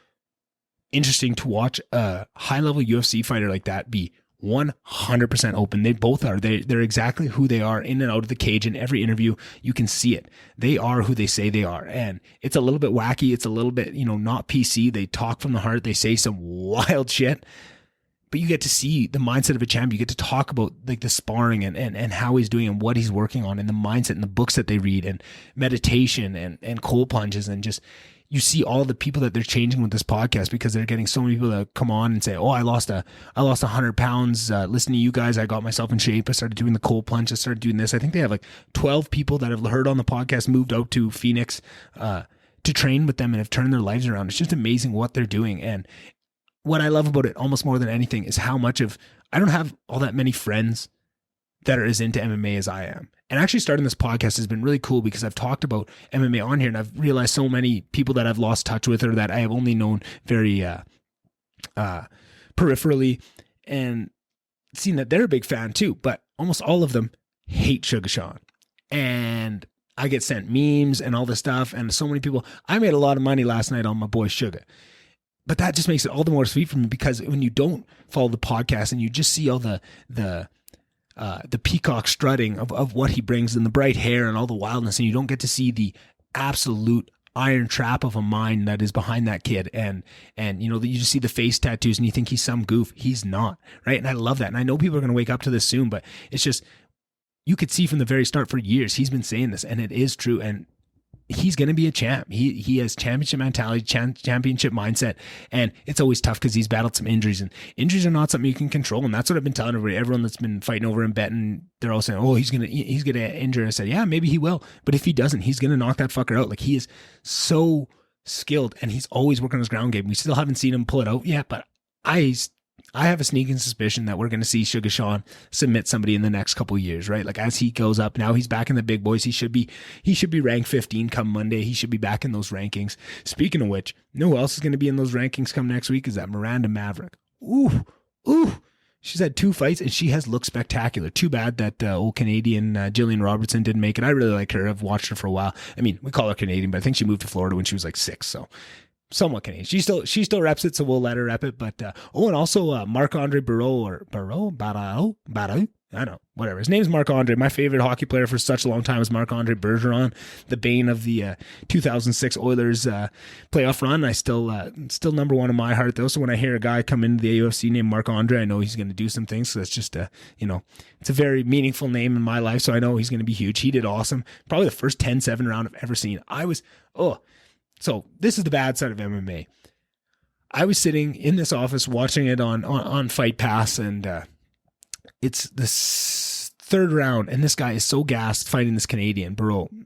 S1: interesting to watch a high-level UFC fighter like that be 100% open. They both are. They're exactly who they are in and out of the cage. In every interview, you can see it. They are who they say they are. And it's a little bit wacky. It's a little bit, not PC. They talk from the heart. They say some wild shit. But you get to see the mindset of a champ. You get to talk about like the sparring and how he's doing and what he's working on, and the mindset and the books that they read, and meditation and cold plunges, and just, you see all the people that they're changing with this podcast, because they're getting so many people that come on and say, oh, I lost 100 pounds listening to you guys. I got myself in shape. I started doing the cold plunge. I started doing this. I think they have like 12 people that have heard on the podcast, moved out to Phoenix to train with them, and have turned their lives around. It's just amazing what they're doing. And what I love about it almost more than anything is how much of, I don't have all that many friends that are as into MMA as I am. And actually starting this podcast has been really cool, because I've talked about MMA on here, and I've realized so many people that I've lost touch with, or that I have only known very peripherally, and seen that they're a big fan too. But almost all of them hate Sugar Sean. And I get sent memes and all this stuff, and so many people. I made a lot of money last night on my boy Sugar. But that just makes it all the more sweet for me, because when you don't follow the podcast and you just see all the peacock strutting of what he brings, and the bright hair and all the wildness, and you don't get to see the absolute iron trap of a mind that is behind that kid, and you just see the face tattoos and you think he's some goof. He's not, right? And I love that. And I know people are going to wake up to this soon, but it's just, you could see from the very start, for years he's been saying this, and it is true. And he's going to be a champ. He has championship mentality, championship mindset, and it's always tough because he's battled some injuries, and injuries are not something you can control. And that's what I've been telling everyone that's been fighting over and betting. They're all saying, "Oh, he's gonna injure." And I said, "Yeah, maybe he will, but if he doesn't, he's gonna knock that fucker out." Like, he is so skilled, and he's always working on his ground game. We still haven't seen him pull it out yet, but I have a sneaking suspicion that we're going to see Sugar Sean submit somebody in the next couple of years, right? Like, as he goes up, now he's back in the big boys. He should be ranked 15 come Monday. He should be back in those rankings. Speaking of which, you know who else is going to be in those rankings come next week? Is that Miranda Maverick. Ooh. She's had 2 fights and she has looked spectacular. Too bad that old Canadian Jillian Robertson didn't make it. I really like her. I've watched her for a while. I mean, we call her Canadian, but I think she moved to Florida when she was like 6, so somewhat Canadian. She still reps it, so we'll let her rep it. But and also Marc-Andre Barreau. I don't know, whatever. His name's Marc-Andre. My favorite hockey player for such a long time was Marc-Andre Bergeron, the bane of the 2006 Oilers playoff run. I still number one in my heart, though. So when I hear a guy come into the UFC named Marc-Andre, I know he's going to do some things. So it's just it's a very meaningful name in my life. So I know he's going to be huge. He did awesome. Probably the first 10-7 round I've ever seen. So this is the bad side of MMA. I was sitting in this office watching it on Fight Pass, and it's the third round, and this guy is so gassed fighting this Canadian,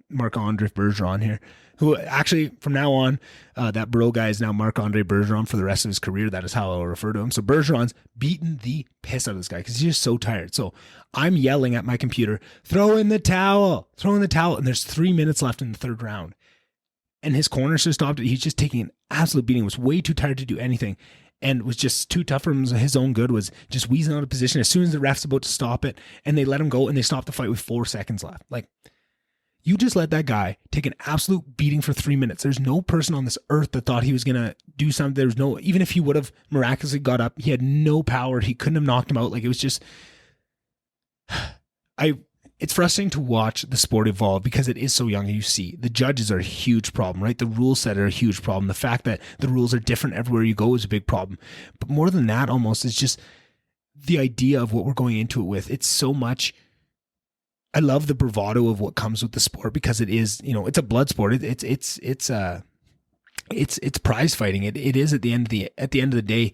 S1: Marc-Andre Bergeron here, who actually from now on, that Burrow guy is now Marc-Andre Bergeron for the rest of his career. That is how I'll refer to him. So Bergeron's beaten the piss out of this guy because he's just so tired. So I'm yelling at my computer, throw in the towel. And there's 3 minutes left in the third round. And his corner should have stopped it. He's just taking an absolute beating, was way too tired to do anything, and was just too tough for his own good, was just wheezing out of position as soon as the ref's about to stop it, and they let him go, and they stopped the fight with 4 seconds left. Like, you just let that guy take an absolute beating for 3 minutes. There's no person on this earth that thought he was going to do something. There was no, even if he would have miraculously got up, he had no power. He couldn't have knocked him out. Like, it was just, it's frustrating to watch the sport evolve because it is so young. And you see the judges are a huge problem, right? The rule set are a huge problem. The fact that the rules are different everywhere you go is a big problem. But more than that, almost, is just the idea of what we're going into it with. It's so much. I love the bravado of what comes with the sport because it is, it's a blood sport. It's prize fighting. It is at the end of the day,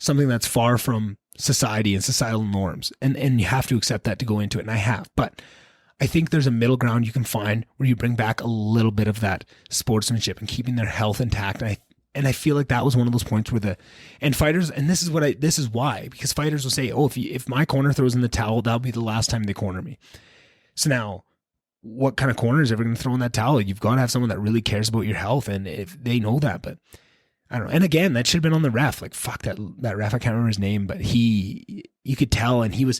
S1: something that's far from society and societal norms. And you have to accept that to go into it. And I have, but I think there's a middle ground you can find where you bring back a little bit of that sportsmanship and keeping their health intact. And I feel like that was one of those points where fighters, and this is why, because fighters will say, oh, if my corner throws in the towel, that'll be the last time they corner me. So now, what kind of corner is ever going to throw in that towel? You've got to have someone that really cares about your health, and if they know that, but I don't know. And again, that should have been on the ref. Like, fuck that ref. I can't remember his name, but you could tell, and he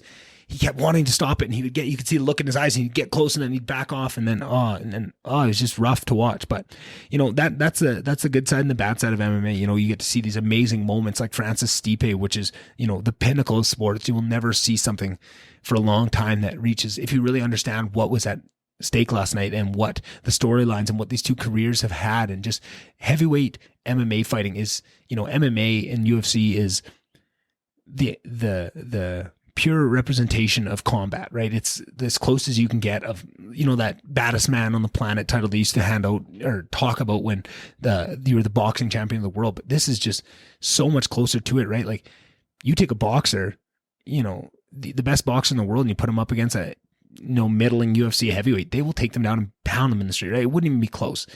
S1: kept wanting to stop it, and you could see the look in his eyes, and he'd get close, and then he'd back off, and then it was just rough to watch. But that's the good side and the bad side of MMA. You get to see these amazing moments like Francis Stipe, which is the pinnacle of sports. You will never see something for a long time that reaches, if you really understand what was at stake last night and what the storylines and what these two careers have had, and just heavyweight MMA fighting is, MMA and UFC is the pure representation of combat, right? It's as close as you can get of, that baddest man on the planet title they used to hand out or talk about when you were the boxing champion of the world. But this is just so much closer to it, right? Like, you take a boxer, the best boxer in the world, and you put him up against a middling UFC heavyweight, they will take them down and pound them in the street, right? It wouldn't even be close.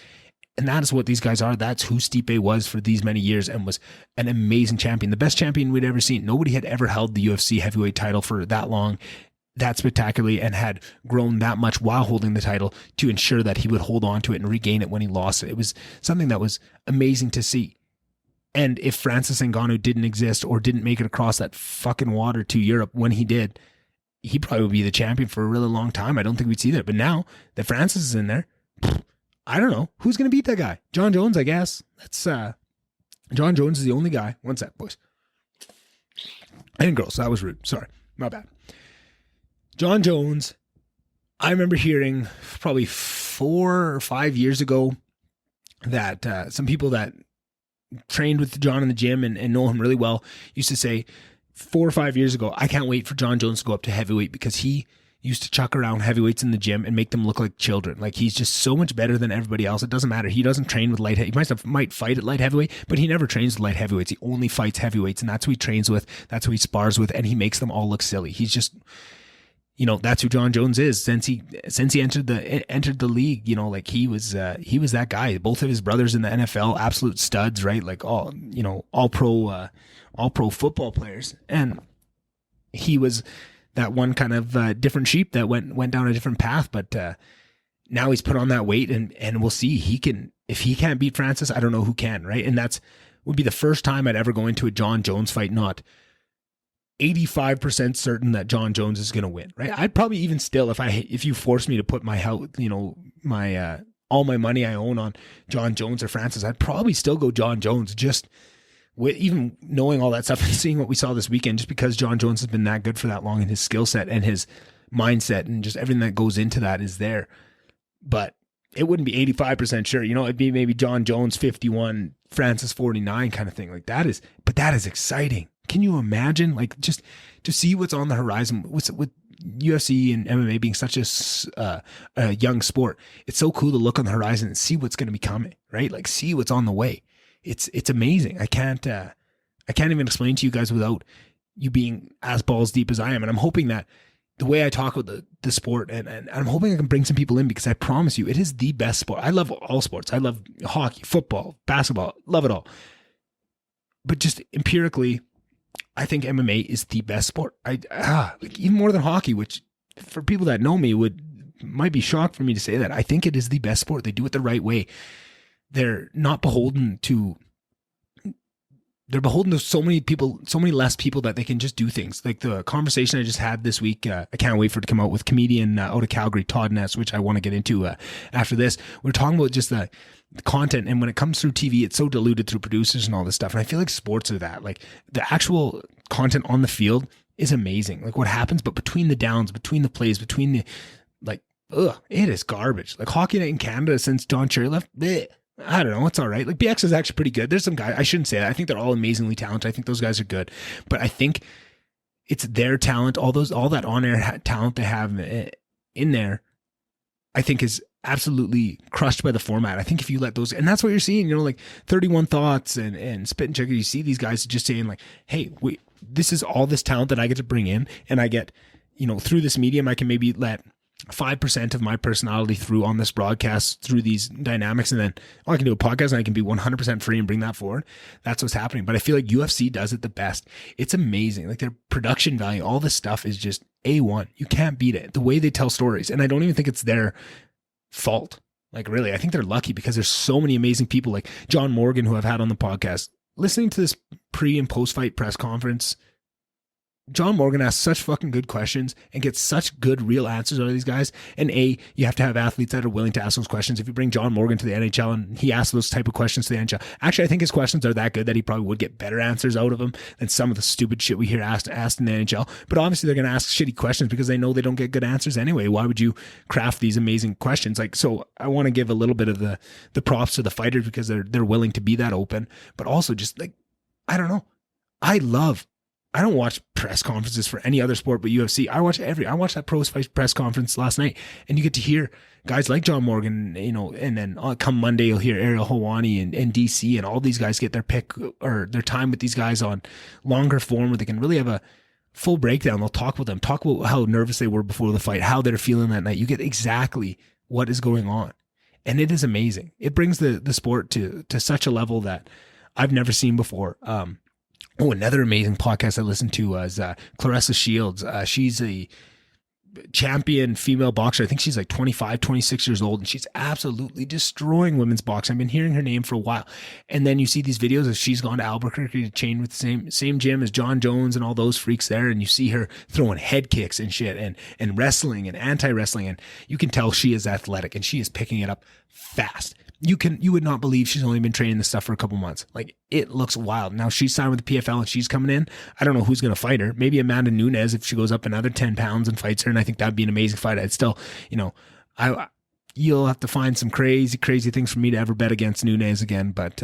S1: And that is what these guys are. That's who Stipe was for these many years, and was an amazing champion, the best champion we'd ever seen. Nobody had ever held the UFC heavyweight title for that long, that spectacularly, and had grown that much while holding the title to ensure that he would hold on to it and regain it when he lost it. It was something that was amazing to see. And if Francis Ngannou didn't exist or didn't make it across that fucking water to Europe when he did, he probably would be the champion for a really long time. I don't think we'd see that. But now that Francis is in there, I don't know who's going to beat that guy. John Jones, I guess. That's John Jones is the only guy. One sec, boys. And girls, that was rude. Sorry, my bad. John Jones, I remember hearing probably 4 or 5 years ago that some people that trained with John in the gym and know him really well used to say 4 or 5 years ago, I can't wait for John Jones to go up to heavyweight because he used to chuck around heavyweights in the gym and make them look like children. Like, he's just so much better than everybody else. It doesn't matter. He doesn't train with light. He might fight at light heavyweight, but he never trains with light heavyweights. He only fights heavyweights, and that's who he trains with. That's who he spars with, and he makes them all look silly. He's just, that's who John Jones is since he entered the league. Like, he was that guy. Both of his brothers in the NFL, absolute studs, right? Like, all pro football players, and he was that one kind of different sheep that went down a different path. But now he's put on that weight, and we'll see. If he can't beat Francis, I don't know who can, right? And would be the first time I'd ever go into a John Jones fight not 85% certain that John Jones is going to win, right? I'd probably even still, if you forced me to put my health, my all my money I own on John Jones or Francis, I'd probably still go John Jones, just with even knowing all that stuff and seeing what we saw this weekend, just because John Jones has been that good for that long, and his skill set and his mindset and just everything that goes into that is there. But it wouldn't be 85% sure. It'd be maybe John Jones 51, Francis 49 kind of thing. Like, that is exciting. Can you imagine, like, just to see what's on the horizon with UFC and MMA being such a young sport? It's so cool to look on the horizon and see what's going to be coming, right? Like, see what's on the way. It's amazing. I can't even explain to you guys without you being as balls deep as I am. And I'm hoping that the way I talk about the sport, and I'm hoping I can bring some people in, because I promise you, it is the best sport. I love all sports. I love hockey, football, basketball, love it all. But just empirically, I think MMA is the best sport. Like even more than hockey, which for people that know me might be shocked for me to say that. I think it is the best sport. They do it the right way. They're not beholden to. They're beholden to so many people, so many less people, that they can just do things. Like the conversation I just had this week, I can't wait for it to come out, with comedian out of Calgary, Todd Ness, which I want to get into after this. We're talking about just the content, and when it comes through TV, it's so diluted through producers and all this stuff. And I feel like sports are that. Like the actual content on the field is amazing. Like what happens, but between the downs, between the plays, between the it is garbage. Like hockey night in Canada since Don Cherry left, I don't know. It's all right. Like BX is actually pretty good. There's some guys, I shouldn't say that. I think they're all amazingly talented. I think those guys are good, but I think it's their talent, all that on-air talent they have in there, I think is absolutely crushed by the format. I think if you let those, and that's what you're seeing, like 31 Thoughts and Spit and Checker, you see these guys just saying like, hey, this is all this talent that I get to bring in, and I get, through this medium, I can maybe let 5% of my personality through on this broadcast through these dynamics, and then I can do a podcast and I can be 100% free and bring that forward. That's what's happening. But I feel like UFC does it the best. It's amazing. Like their production value, all this stuff is just A1. You can't beat it. The way they tell stories. And I don't even think it's their fault. Like really, I think they're lucky, because there's so many amazing people like John Morgan, who I've had on the podcast, listening to this pre and post fight press conference. John Morgan asks such fucking good questions and gets such good real answers out of these guys. And you have to have athletes that are willing to ask those questions. If you bring John Morgan to the NHL and he asks those type of questions to the NHL, actually, I think his questions are that good that he probably would get better answers out of them than some of the stupid shit we hear asked in the NHL. But obviously they're going to ask shitty questions because they know they don't get good answers anyway. Why would you craft these amazing questions? Like, so I want to give a little bit of the props to the fighters, because they're willing to be that open, but also just like, I don't know. I don't watch press conferences for any other sport but UFC. I watched that pro fight press conference last night, and you get to hear guys like John Morgan, and then come Monday, you'll hear Ariel Helwani and DC, and all these guys get their pick or their time with these guys on longer form, where they can really have a full breakdown. They'll talk with them, talk about how nervous they were before the fight, how they're feeling that night. You get exactly what is going on. And it is amazing. It brings the sport to such a level that I've never seen before. Another amazing podcast I listened to was Clarissa Shields. She's a champion female boxer. I think she's like 25, 26 years old, and she's absolutely destroying women's boxing. I've been hearing her name for a while. And then you see these videos of she's gone to Albuquerque to train with the same gym as John Jones and all those freaks there, and you see her throwing head kicks and shit and wrestling and anti-wrestling, and you can tell she is athletic and she is picking it up fast. You would not believe she's only been training this stuff for a couple months. Like, it looks wild. Now she's signed with the PFL and she's coming in. I don't know who's going to fight her. Maybe Amanda Nunes if she goes up another 10 pounds and fights her. And I think that'd be an amazing fight. I'd still, you'll have to find some crazy, crazy things for me to ever bet against Nunes again. But,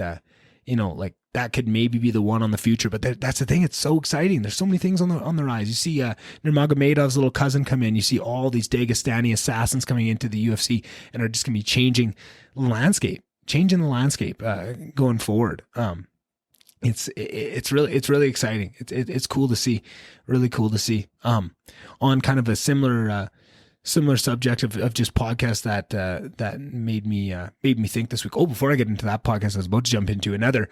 S1: like that could maybe be the one on the future. But that's the thing. It's so exciting. There's so many things on the rise. You see Nurmagomedov's little cousin come in. You see all these Dagestani assassins coming into the UFC and are just going to be changing the landscape going forward. It's really exciting. It's cool to see, really cool to see. On kind of a similar subject of just podcasts that made me think this week. Before I get into that podcast, I was about to jump into another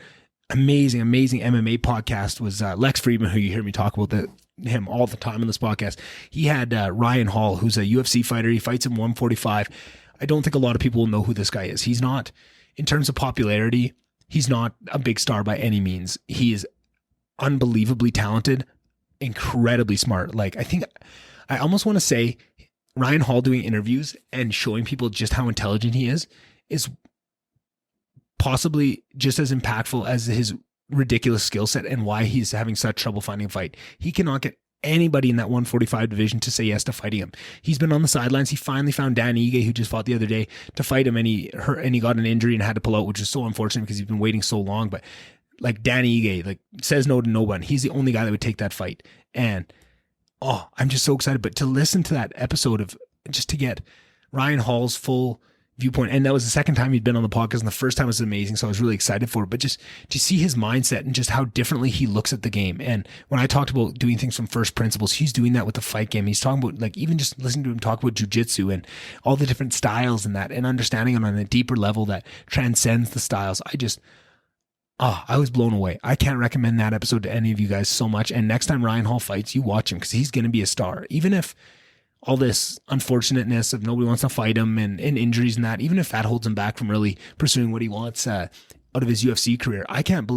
S1: amazing MMA podcast was Lex Friedman, who you hear me talk about him all the time on this podcast. He had Ryan Hall, who's a UFC fighter. He fights in 145. I don't think a lot of people will know who this guy is. He's not, in terms of popularity, he's not a big star by any means. He is unbelievably talented, incredibly smart. Like, I almost want to say Ryan Hall doing interviews and showing people just how intelligent he is possibly just as impactful as his ridiculous skill set and why he's having such trouble finding a fight. He cannot get anybody in that 145 division to say yes to fighting him. He's been on the sidelines. He finally found Dan Ige, who just fought the other day, to fight him, and he got an injury and had to pull out, which is so unfortunate because he's been waiting so long. But like Danny Ige, like says no to no one. He's the only guy that would take that fight. And I'm just so excited. But to listen to that episode just to get Ryan Hall's full viewpoint. And that was the second time he'd been on the podcast, and the first time was amazing. So I was really excited for it. But just to see his mindset and just how differently he looks at the game. And when I talked about doing things from first principles, he's doing that with the fight game. He's talking about, like, even just listening to him talk about jujitsu and all the different styles and that, and understanding it on a deeper level that transcends the styles. I was blown away. I can't recommend that episode to any of you guys so much. And next time Ryan Hall fights, you watch him, because he's going to be a star. Even if all this unfortunateness of nobody wants to fight him and injuries and that, even if that holds him back from really pursuing what he wants out of his UFC career, I can't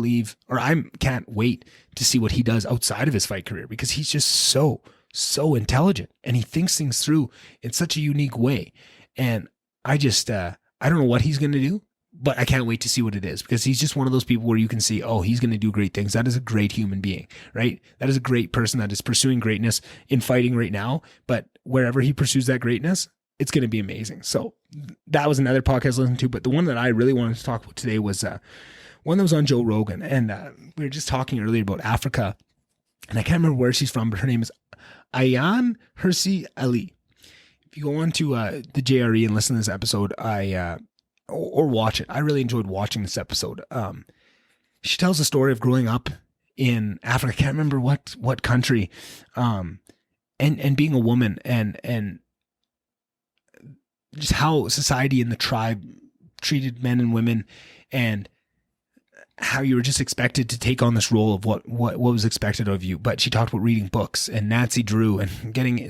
S1: wait to see what he does outside of his fight career, because he's just so intelligent, and he thinks things through in such a unique way. And I don't know what he's going to do, but I can't wait to see what it is, because he's just one of those people where you can see, oh, he's going to do great things. That is a great human being, right? That is a great person that is pursuing greatness in fighting right now. But wherever he pursues that greatness, it's going to be amazing. So that was another podcast I listened to. But the one that I really wanted to talk about today was one that was on Joe Rogan. And we were just talking earlier about Africa. And I can't remember where she's from, but her name is Ayan Hirsi Ali. If you go on to the JRE and listen to this episode, or watch it. I really enjoyed watching this episode. She tells the story of growing up in Africa. I can't remember what country, and being a woman, and just how society and the tribe treated men and women, and how you were just expected to take on this role of what was expected of you. But she talked about reading books and Nancy Drew and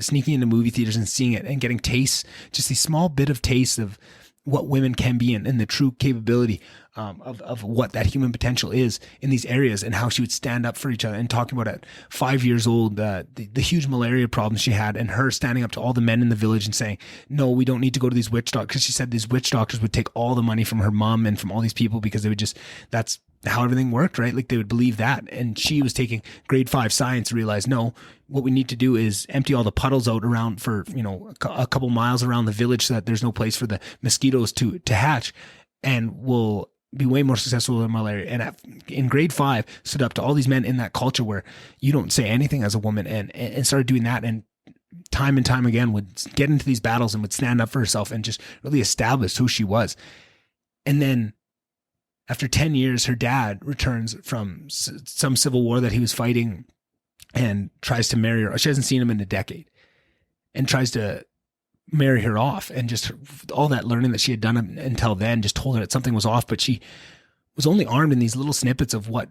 S1: sneaking into movie theaters and seeing it and getting tastes, just these small bit of tastes of what women can be and the true capability of what that human potential is in these areas, and how she would stand up for each other. And talking about at 5 years old, the huge malaria problems she had, and her standing up to all the men in the village and saying, no, we don't need to go to these witch doctors, because she said these witch doctors would take all the money from her mom and from all these people, because they would that's how everything worked, right? Like, they would believe that. And she was taking grade 5 science, realized, no, what we need to do is empty all the puddles out around for, a couple miles around the village, so that there's no place for the mosquitoes to hatch, and we'll be way more successful than malaria. And in grade 5, stood up to all these men in that culture where you don't say anything as a woman, and started doing that. And time and time again would get into these battles and would stand up for herself and just really establish who she was. And then after 10 years, her dad returns from some civil war that he was fighting and tries to marry her. She hasn't seen him in a decade, and tries to marry her off. And just all that learning that she had done until then just told her that something was off. But she was only armed in these little snippets of what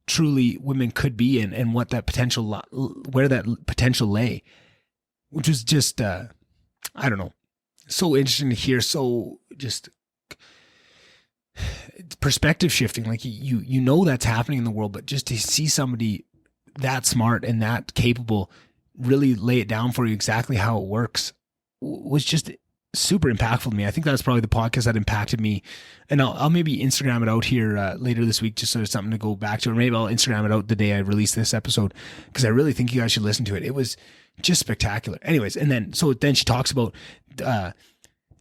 S1: truly women could be, and what that potential, where that potential lay, which was just, I don't know, so interesting to hear. So just perspective shifting, like you know that's happening in the world, but just to see somebody that smart and that capable really lay it down for you exactly how it works was just super impactful to me. I think that's probably the podcast that impacted me, and I'll maybe Instagram it out here later this week, just so there's something to go back to, or maybe I'll Instagram it out the day I release this episode, because I really think you guys should listen to it. It was just spectacular. Anyways, and then she talks about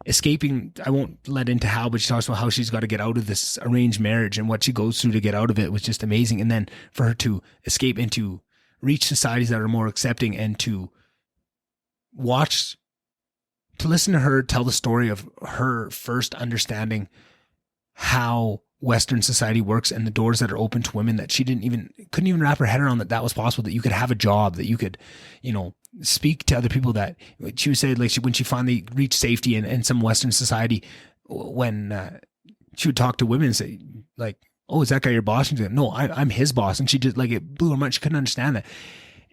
S1: escaping. I won't let into how, but she talks about how she's got to get out of this arranged marriage, and what she goes through to get out of it was just amazing. And then for her to escape and to reach societies that are more accepting, and to listen to her tell the story of her first understanding how Western society works, and the doors that are open to women that she couldn't even wrap her head around, that was possible, that you could have a job, that you could, speak to other people. That she would say, like, when she finally reached safety in some Western society, when she would talk to women and say, like, oh, is that guy your boss? And she'd say, no, I'm his boss. And she just, like, it blew her mind. She couldn't understand that.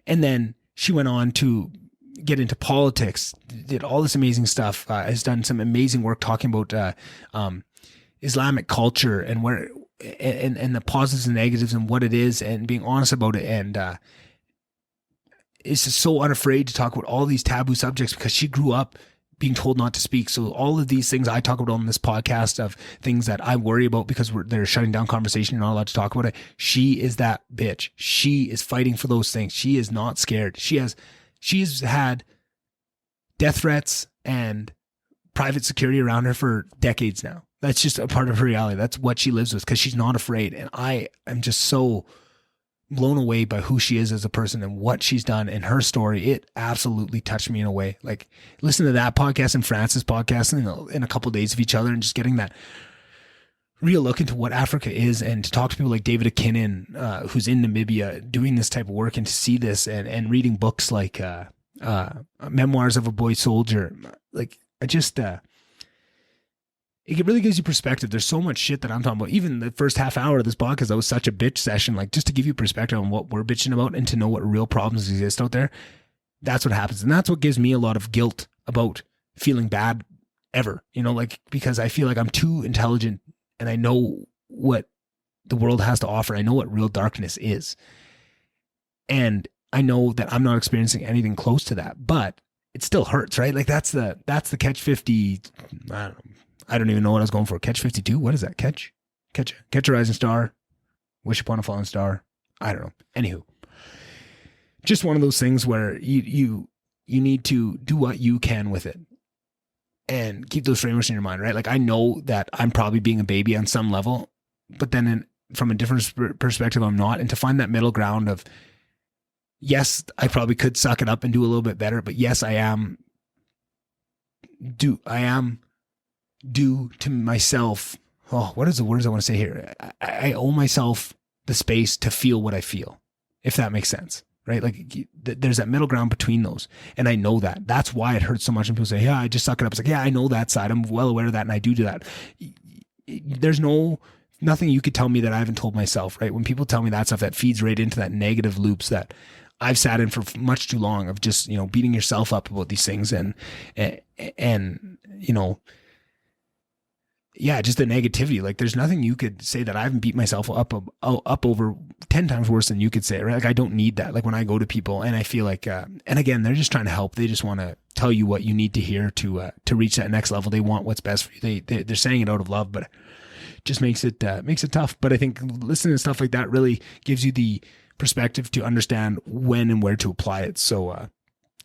S1: And then she went on to get into politics, did all this amazing stuff, has done some amazing work talking about Islamic culture, and where and the positives and negatives, and what it is, and being honest about it. And is just so unafraid to talk about all these taboo subjects, because she grew up being told not to speak. So all of these things I talk about on this podcast, of things that I worry about because they're shutting down conversation, you're not allowed to talk about it. She is that bitch. She is fighting for those things. She is not scared. She's had death threats and private security around her for decades now. That's just a part of her reality. That's what she lives with, because she's not afraid. And I am just so blown away by who she is as a person and what she's done and her story. It absolutely touched me in a way. Like, listen to that podcast and Francis' podcast in a couple of days of each other, and just getting that real look into what Africa is, and to talk to people like David Akinin, who's in Namibia doing this type of work, and to see this and reading books like Memoirs of a Boy Soldier. Like, I just, it really gives you perspective. There's so much shit that I'm talking about. Even the first half hour of this podcast, that was such a bitch session, like, just to give you perspective on what we're bitching about and to know what real problems exist out there. That's what happens. And that's what gives me a lot of guilt about feeling bad ever, like, because I feel like I'm too intelligent and I know what the world has to offer. I know what real darkness is. And I know that I'm not experiencing anything close to that, but it still hurts, right? Like, that's the catch 50. I don't even know what I was going for. Catch 52. What is that? Catch a rising star, wish upon a fallen star. I don't know. Anywho, just one of those things where you need to do what you can with it and keep those frameworks in your mind, right? Like, I know that I'm probably being a baby on some level, but then from a different perspective, I'm not. And to find that middle ground of, yes, I probably could suck it up and do a little bit better, but yes, I am due to myself. Oh, what is the words I want to say here? I owe myself the space to feel what I feel, if that makes sense, right? Like, there's that middle ground between those. And I know that. That's why it hurts so much when people say, yeah, I just suck it up. It's like, yeah, I know that side. I'm well aware of that. And I do that. There's nothing you could tell me that I haven't told myself, right? When people tell me that stuff, that feeds right into that negative loops that I've sat in for much too long, of just, beating yourself up about these things and yeah, just the negativity. Like, there's nothing you could say that I haven't beat myself up over 10 times worse than you could say, right? Like, I don't need that. Like, when I go to people and I feel like, and again, they're just trying to help. They just want to tell you what you need to hear to reach that next level. They want what's best for you. They're saying it out of love, but it just makes it tough. But I think listening to stuff like that really gives you the perspective to understand when and where to apply it. So,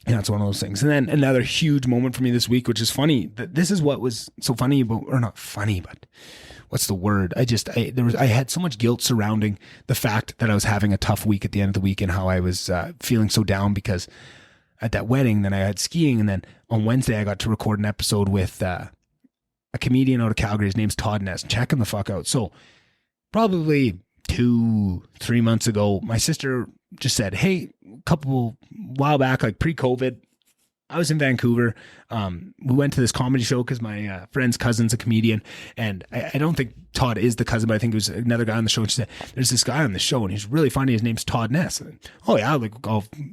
S1: yeah, it's one of those things. And then another huge moment for me this week, which is funny, that this is what was so funny about, or not funny, but what's the word? I had so much guilt surrounding the fact that I was having a tough week at the end of the week, and how I was feeling so down because at that wedding, then I had skiing. And then on Wednesday, I got to record an episode with a comedian out of Calgary. His name's Todd Ness. Check him the fuck out. So probably 2-3 months ago, my sister just said, hey, while back, like pre-COVID, I was in Vancouver. We went to this comedy show because my friend's cousin's a comedian, and I don't think Todd is the cousin, but I think it was another guy on the show. And she said, there's this guy on the show and he's really funny. His name's Todd Ness. And, oh yeah, like,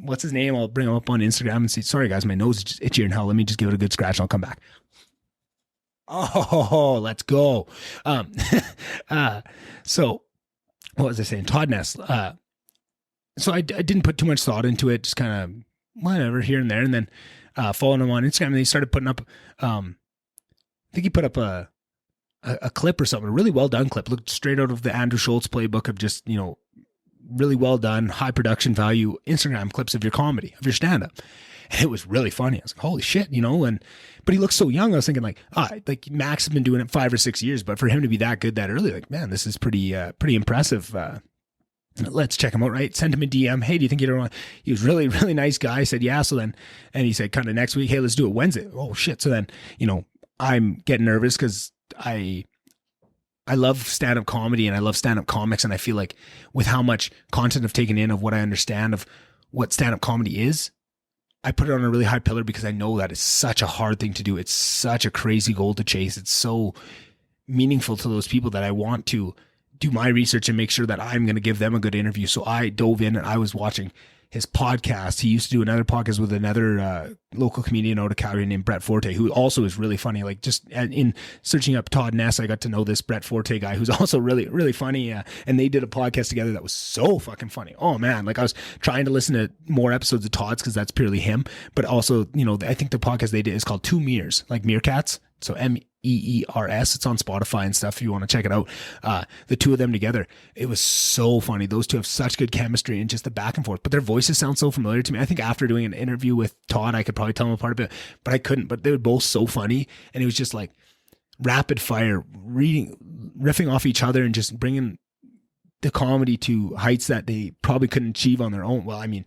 S1: what's his name? I'll bring him up on Instagram and see. Sorry guys, my nose is just itchier than hell. Let me just give it a good scratch and I'll come back. Oh, let's go. So what was I saying? Todd Ness. So I didn't put too much thought into it, just kind of whatever here and there. And then following him on Instagram, and he started putting up, I think he put up a clip or something, a really well done clip, looked straight out of the Andrew Schultz playbook of just, really well done, high production value Instagram clips of your comedy, of your stand up. And it was really funny. I was like, holy shit, but he looks so young. I was thinking like Max has been doing it 5 or 6 years, but for him to be that good that early, like, man, this is pretty impressive. Let's check him out, right? Send him a DM. Hey, do you think you'd want? He was really, really nice guy. I said, yeah. So then, and he said, kind of next week, hey, let's do it Wednesday. Oh shit. So then, I'm getting nervous because I love stand-up comedy and I love stand-up comics. And I feel like with how much content I've taken in of what I understand of what stand-up comedy is, I put it on a really high pillar because I know that it's such a hard thing to do. It's such a crazy goal to chase. It's so meaningful to those people that I want to do my research and make sure that I'm going to give them a good interview. So I dove in and I was watching his podcast. He used to do another podcast with another local comedian out of Calgary named Brett Forte, who also is really funny. Like, just in searching up Todd Ness, I got to know this Brett Forte guy who's also really, really funny. And they did a podcast together that was so fucking funny. Oh man. Like, I was trying to listen to more episodes of Todd's because that's purely him. But also, I think the podcast they did is called Two Meers, like meerkats. So MEERS. It's on Spotify and stuff if you want to check it out. The two of them together, it was so funny. Those two have such good chemistry and just the back and forth, but their voices sound so familiar to me. I think after doing an interview with Todd, I could probably tell them apart a bit, but I couldn't. But they were both so funny, and it was just like rapid fire riffing off each other and just bringing the comedy to heights that they probably couldn't achieve on their own. Well, I mean,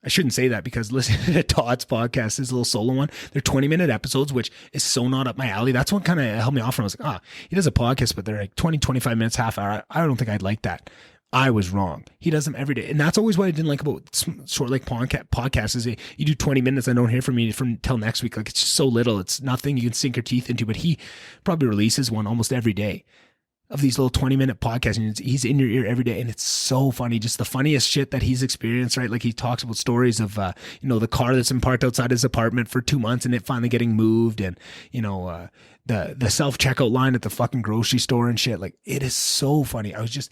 S1: I shouldn't say that, because listening to Todd's podcast, his little solo one, they're 20-minute episodes, which is so not up my alley. That's what kind of helped me off. And I was like, he does a podcast, but they're like 20, 25 minutes, half hour. I don't think I'd like that. I was wrong. He does them every day. And that's always what I didn't like about Short Lake podcasts is you do 20 minutes and don't hear from me until next week. Like, it's just so little. It's nothing you can sink your teeth into, but he probably releases one almost every day of these little 20-minute podcasts, and he's in your ear every day. And it's so funny. Just the funniest shit that he's experienced, right? Like, he talks about stories of, the car that's been parked outside his apartment for 2 months and it finally getting moved, and, the self-checkout line at the fucking grocery store and shit. Like, it is so funny. I was just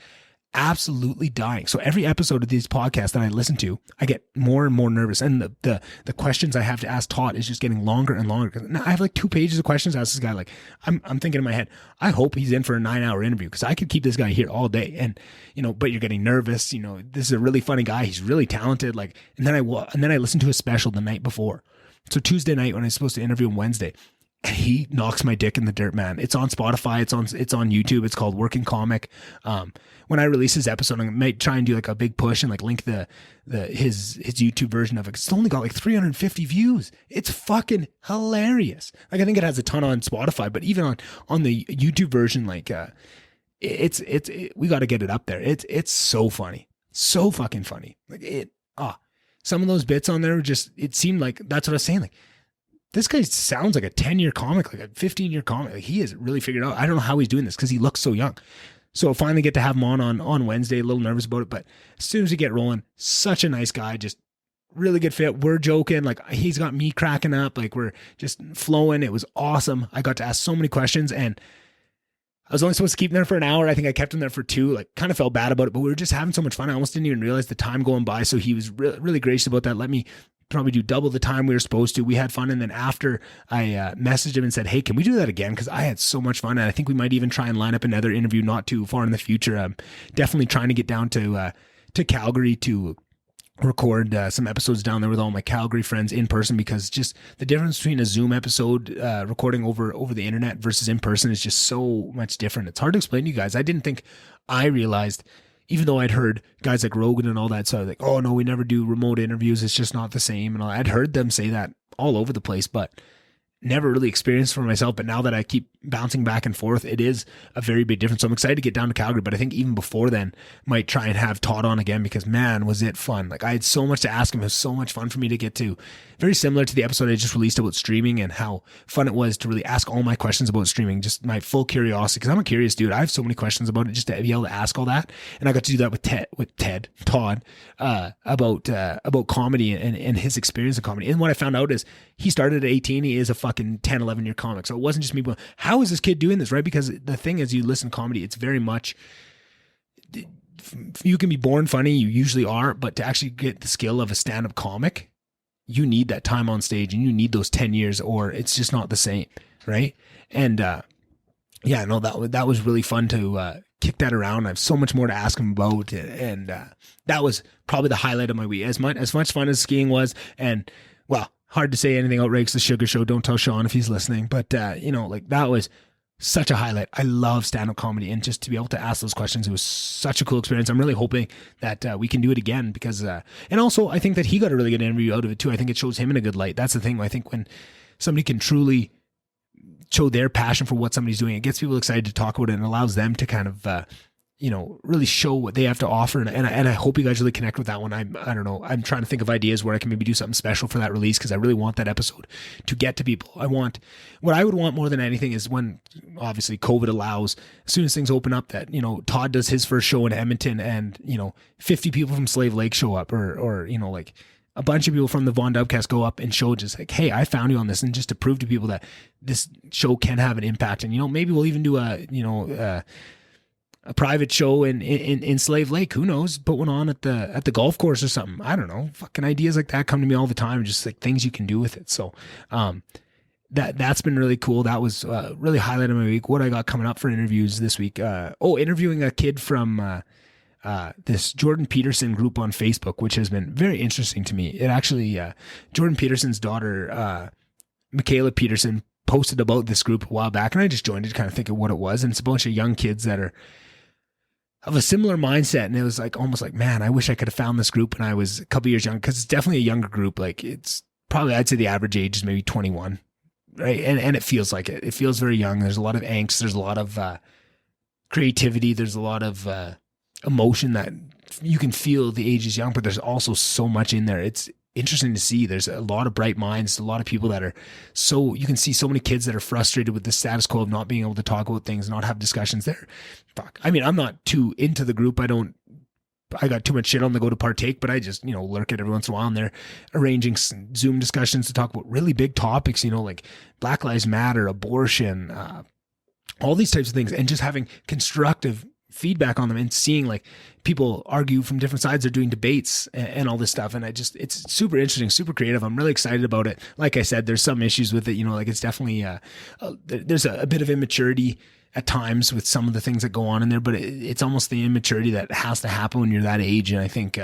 S1: absolutely dying. So every episode of these podcasts that I listen to, I get more and more nervous, and the questions I have to ask Todd is just getting longer and longer. Now I have like 2 pages of questions to ask this guy. Like, I'm thinking in my head, I hope he's in for a 9-hour interview, because I could keep this guy here all day. And but you're getting nervous. This is a really funny guy. He's really talented. Like, and then I listened to his special the night before. So Tuesday night, when I was supposed to interview him Wednesday, he knocks my dick in the dirt, man. It's on Spotify. It's on YouTube. It's called Working Comic. When I release his episode, I might try and do like a big push and like link his YouTube version of it. It's only got like 350 views. It's fucking hilarious. Like, I think it has a ton on Spotify, but even on the YouTube version, like, we got to get it up there. It's so funny. So fucking funny. Like, some of those bits on there it seemed like, that's what I was saying. Like, this guy sounds like a 10-year comic, like a 15-year comic. Like, he has really figured out. I don't know how he's doing this, because he looks so young. So I'll finally get to have him on Wednesday. A little nervous about it, but as soon as we get rolling, such a nice guy, just really good fit. We're joking. Like, he's got me cracking up. Like, we're just flowing. It was awesome. I got to ask so many questions, and I was only supposed to keep him there for an hour. I think I kept him there for 2. Like, kind of felt bad about it, but we were just having so much fun. I almost didn't even realize the time going by. So he was really gracious about that. Let me probably do double the time we were supposed to. We had fun. And then after, I messaged him and said, hey, can we do that again? Because I had so much fun. And I think we might even try and line up another interview not too far in the future. I'm definitely trying to get down to Calgary to record some episodes down there with all my Calgary friends in person, because just the difference between a Zoom episode recording over the internet versus in person is just so much different. It's hard to explain to you guys. I didn't think I realized, even though I'd heard guys like Rogan and all that, so I was like, oh no, we never do remote interviews. It's just not the same. And I'd heard them say that all over the place, but never really experienced for myself. But now that I keep bouncing back and forth, it is a very big difference. So I'm excited to get down to Calgary, but I think even before then, might try and have Todd on again, because man, was it fun. Like, I had so much to ask him. It was so much fun for me to get to. Very similar to the episode I just released about streaming, and how fun it was to really ask all my questions about streaming, just my full curiosity, because I'm a curious dude. I have so many questions about it, just to be able to ask all that. And I got to do that with Todd, about comedy and his experience in comedy. And what I found out is he started at 18. He is a fucking 10, 11-year comic. So it wasn't just me going, how is this kid doing this, right? Because the thing is, you listen to comedy, it's very much, you can be born funny, you usually are, but to actually get the skill of a stand-up comic, you need that time on stage, and you need those 10 years, or it's just not the same, right? And that was really fun to kick that around. I have so much more to ask him about, and that was probably the highlight of my week. As much fun as skiing was, and well, hard to say anything outrageous the Sugar Show. Don't tell Sean if he's listening, but that was such a highlight. I love stand-up comedy, and just to be able to ask those questions, it was such a cool experience. I'm really hoping that we can do it again, because and also I think that he got a really good interview out of it too. I think it shows him in a good light. That's the thing. I think when somebody can truly show their passion for what somebody's doing, it gets people excited to talk about it, and allows them to kind of really show what they have to offer. And I hope you guys really connect with that one. I don't know. I'm trying to think of ideas where I can maybe do something special for that release, because I really want that episode to get to people. What I would want more than anything is, when obviously COVID allows, as soon as things open up, that, Todd does his first show in Edmonton, and, 50 people from Slave Lake show up, or like a bunch of people from the VonDubCast go up and show, just like, hey, I found you on this, and just to prove to people that this show can have an impact. And, maybe we'll even do a private show in Slave Lake. Who knows? Put one on at the golf course or something. I don't know. Fucking ideas like that come to me all the time, just like things you can do with it. So, that's been really cool. That was really highlighted my week. What I got coming up for interviews this week. Interviewing a kid from this Jordan Peterson group on Facebook, which has been very interesting to me. It actually, Jordan Peterson's daughter, Michaela Peterson, posted about this group a while back, and I just joined it to kind of think of what it was. And it's a bunch of young kids that are of a similar mindset. And it was like, almost like, man, I wish I could have found this group when I was a couple years younger. Cause it's definitely a younger group. Like it's probably, I'd say the average age is maybe 21. Right. And it feels like it feels very young. There's a lot of angst. There's a lot of, creativity. There's a lot of, emotion that you can feel the age is young, but there's also so much in there. It's interesting to see. There's a lot of bright minds, a lot of people that are you can see so many kids that are frustrated with the status quo of not being able to talk about things, not have discussions there. Fuck. I mean, I'm not too into the group. I got too much shit on the go to partake, but I just, lurk it every once in a while, and they're arranging Zoom discussions to talk about really big topics, like Black Lives Matter, abortion, all these types of things, and just having constructive feedback on them and seeing like people argue from different sides. They're doing debates and all this stuff. And it's super interesting, super creative. I'm really excited about it. Like I said, there's some issues with it, like it's definitely, there's a bit of immaturity at times with some of the things that go on in there, but it's almost the immaturity that has to happen when you're that age. And I think,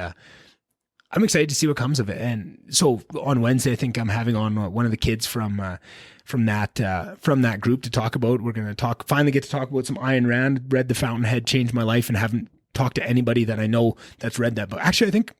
S1: I'm excited to see what comes of it. And so on Wednesday, I think I'm having on one of the kids from that group to talk about. We're going to finally get to talk about some Ayn Rand. Read The Fountainhead, changed my life, and haven't talked to anybody that I know that's read that book. Actually, I think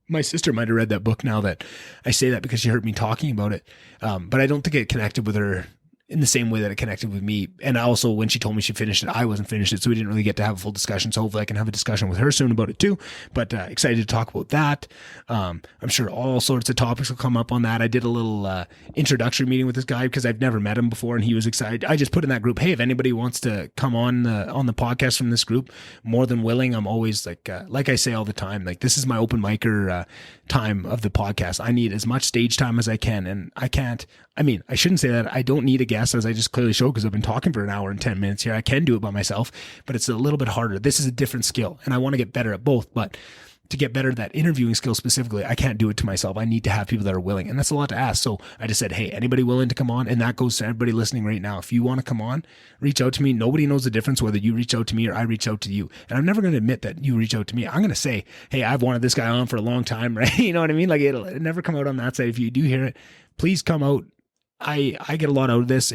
S1: my sister might have read that book now that I say that, because she heard me talking about it. But I don't think it connected with her in the same way that it connected with me. And also, when she told me she finished it, I wasn't finished it, so we didn't really get to have a full discussion. So hopefully I can have a discussion with her soon about it too. But excited to talk about that. I'm sure all sorts of topics will come up on that. I did a little introductory meeting with this guy because I've never met him before, and he was excited. I just put in that group, hey, if anybody wants to come on the podcast from this group, more than willing. I'm always like I say all the time, like this is my open micer time of the podcast. I need as much stage time as I can, and I shouldn't say that. I don't need a guest, as I just clearly showed, because I've been talking for an hour and 10 minutes here. I can do it by myself, but it's a little bit harder. This is a different skill, and I want to get better at both. But to get better at that interviewing skill specifically, I can't do it to myself. I need to have people that are willing, and that's a lot to ask. So I just said, hey, anybody willing to come on? And that goes to everybody listening right now. If you want to come on, reach out to me. Nobody knows the difference whether you reach out to me or I reach out to you. And I'm never going to admit that you reach out to me. I'm going to say, hey, I've wanted this guy on for a long time, right? You know what I mean? Like it'll never come out on that side. If you do hear it, please come out. I get a lot out of this.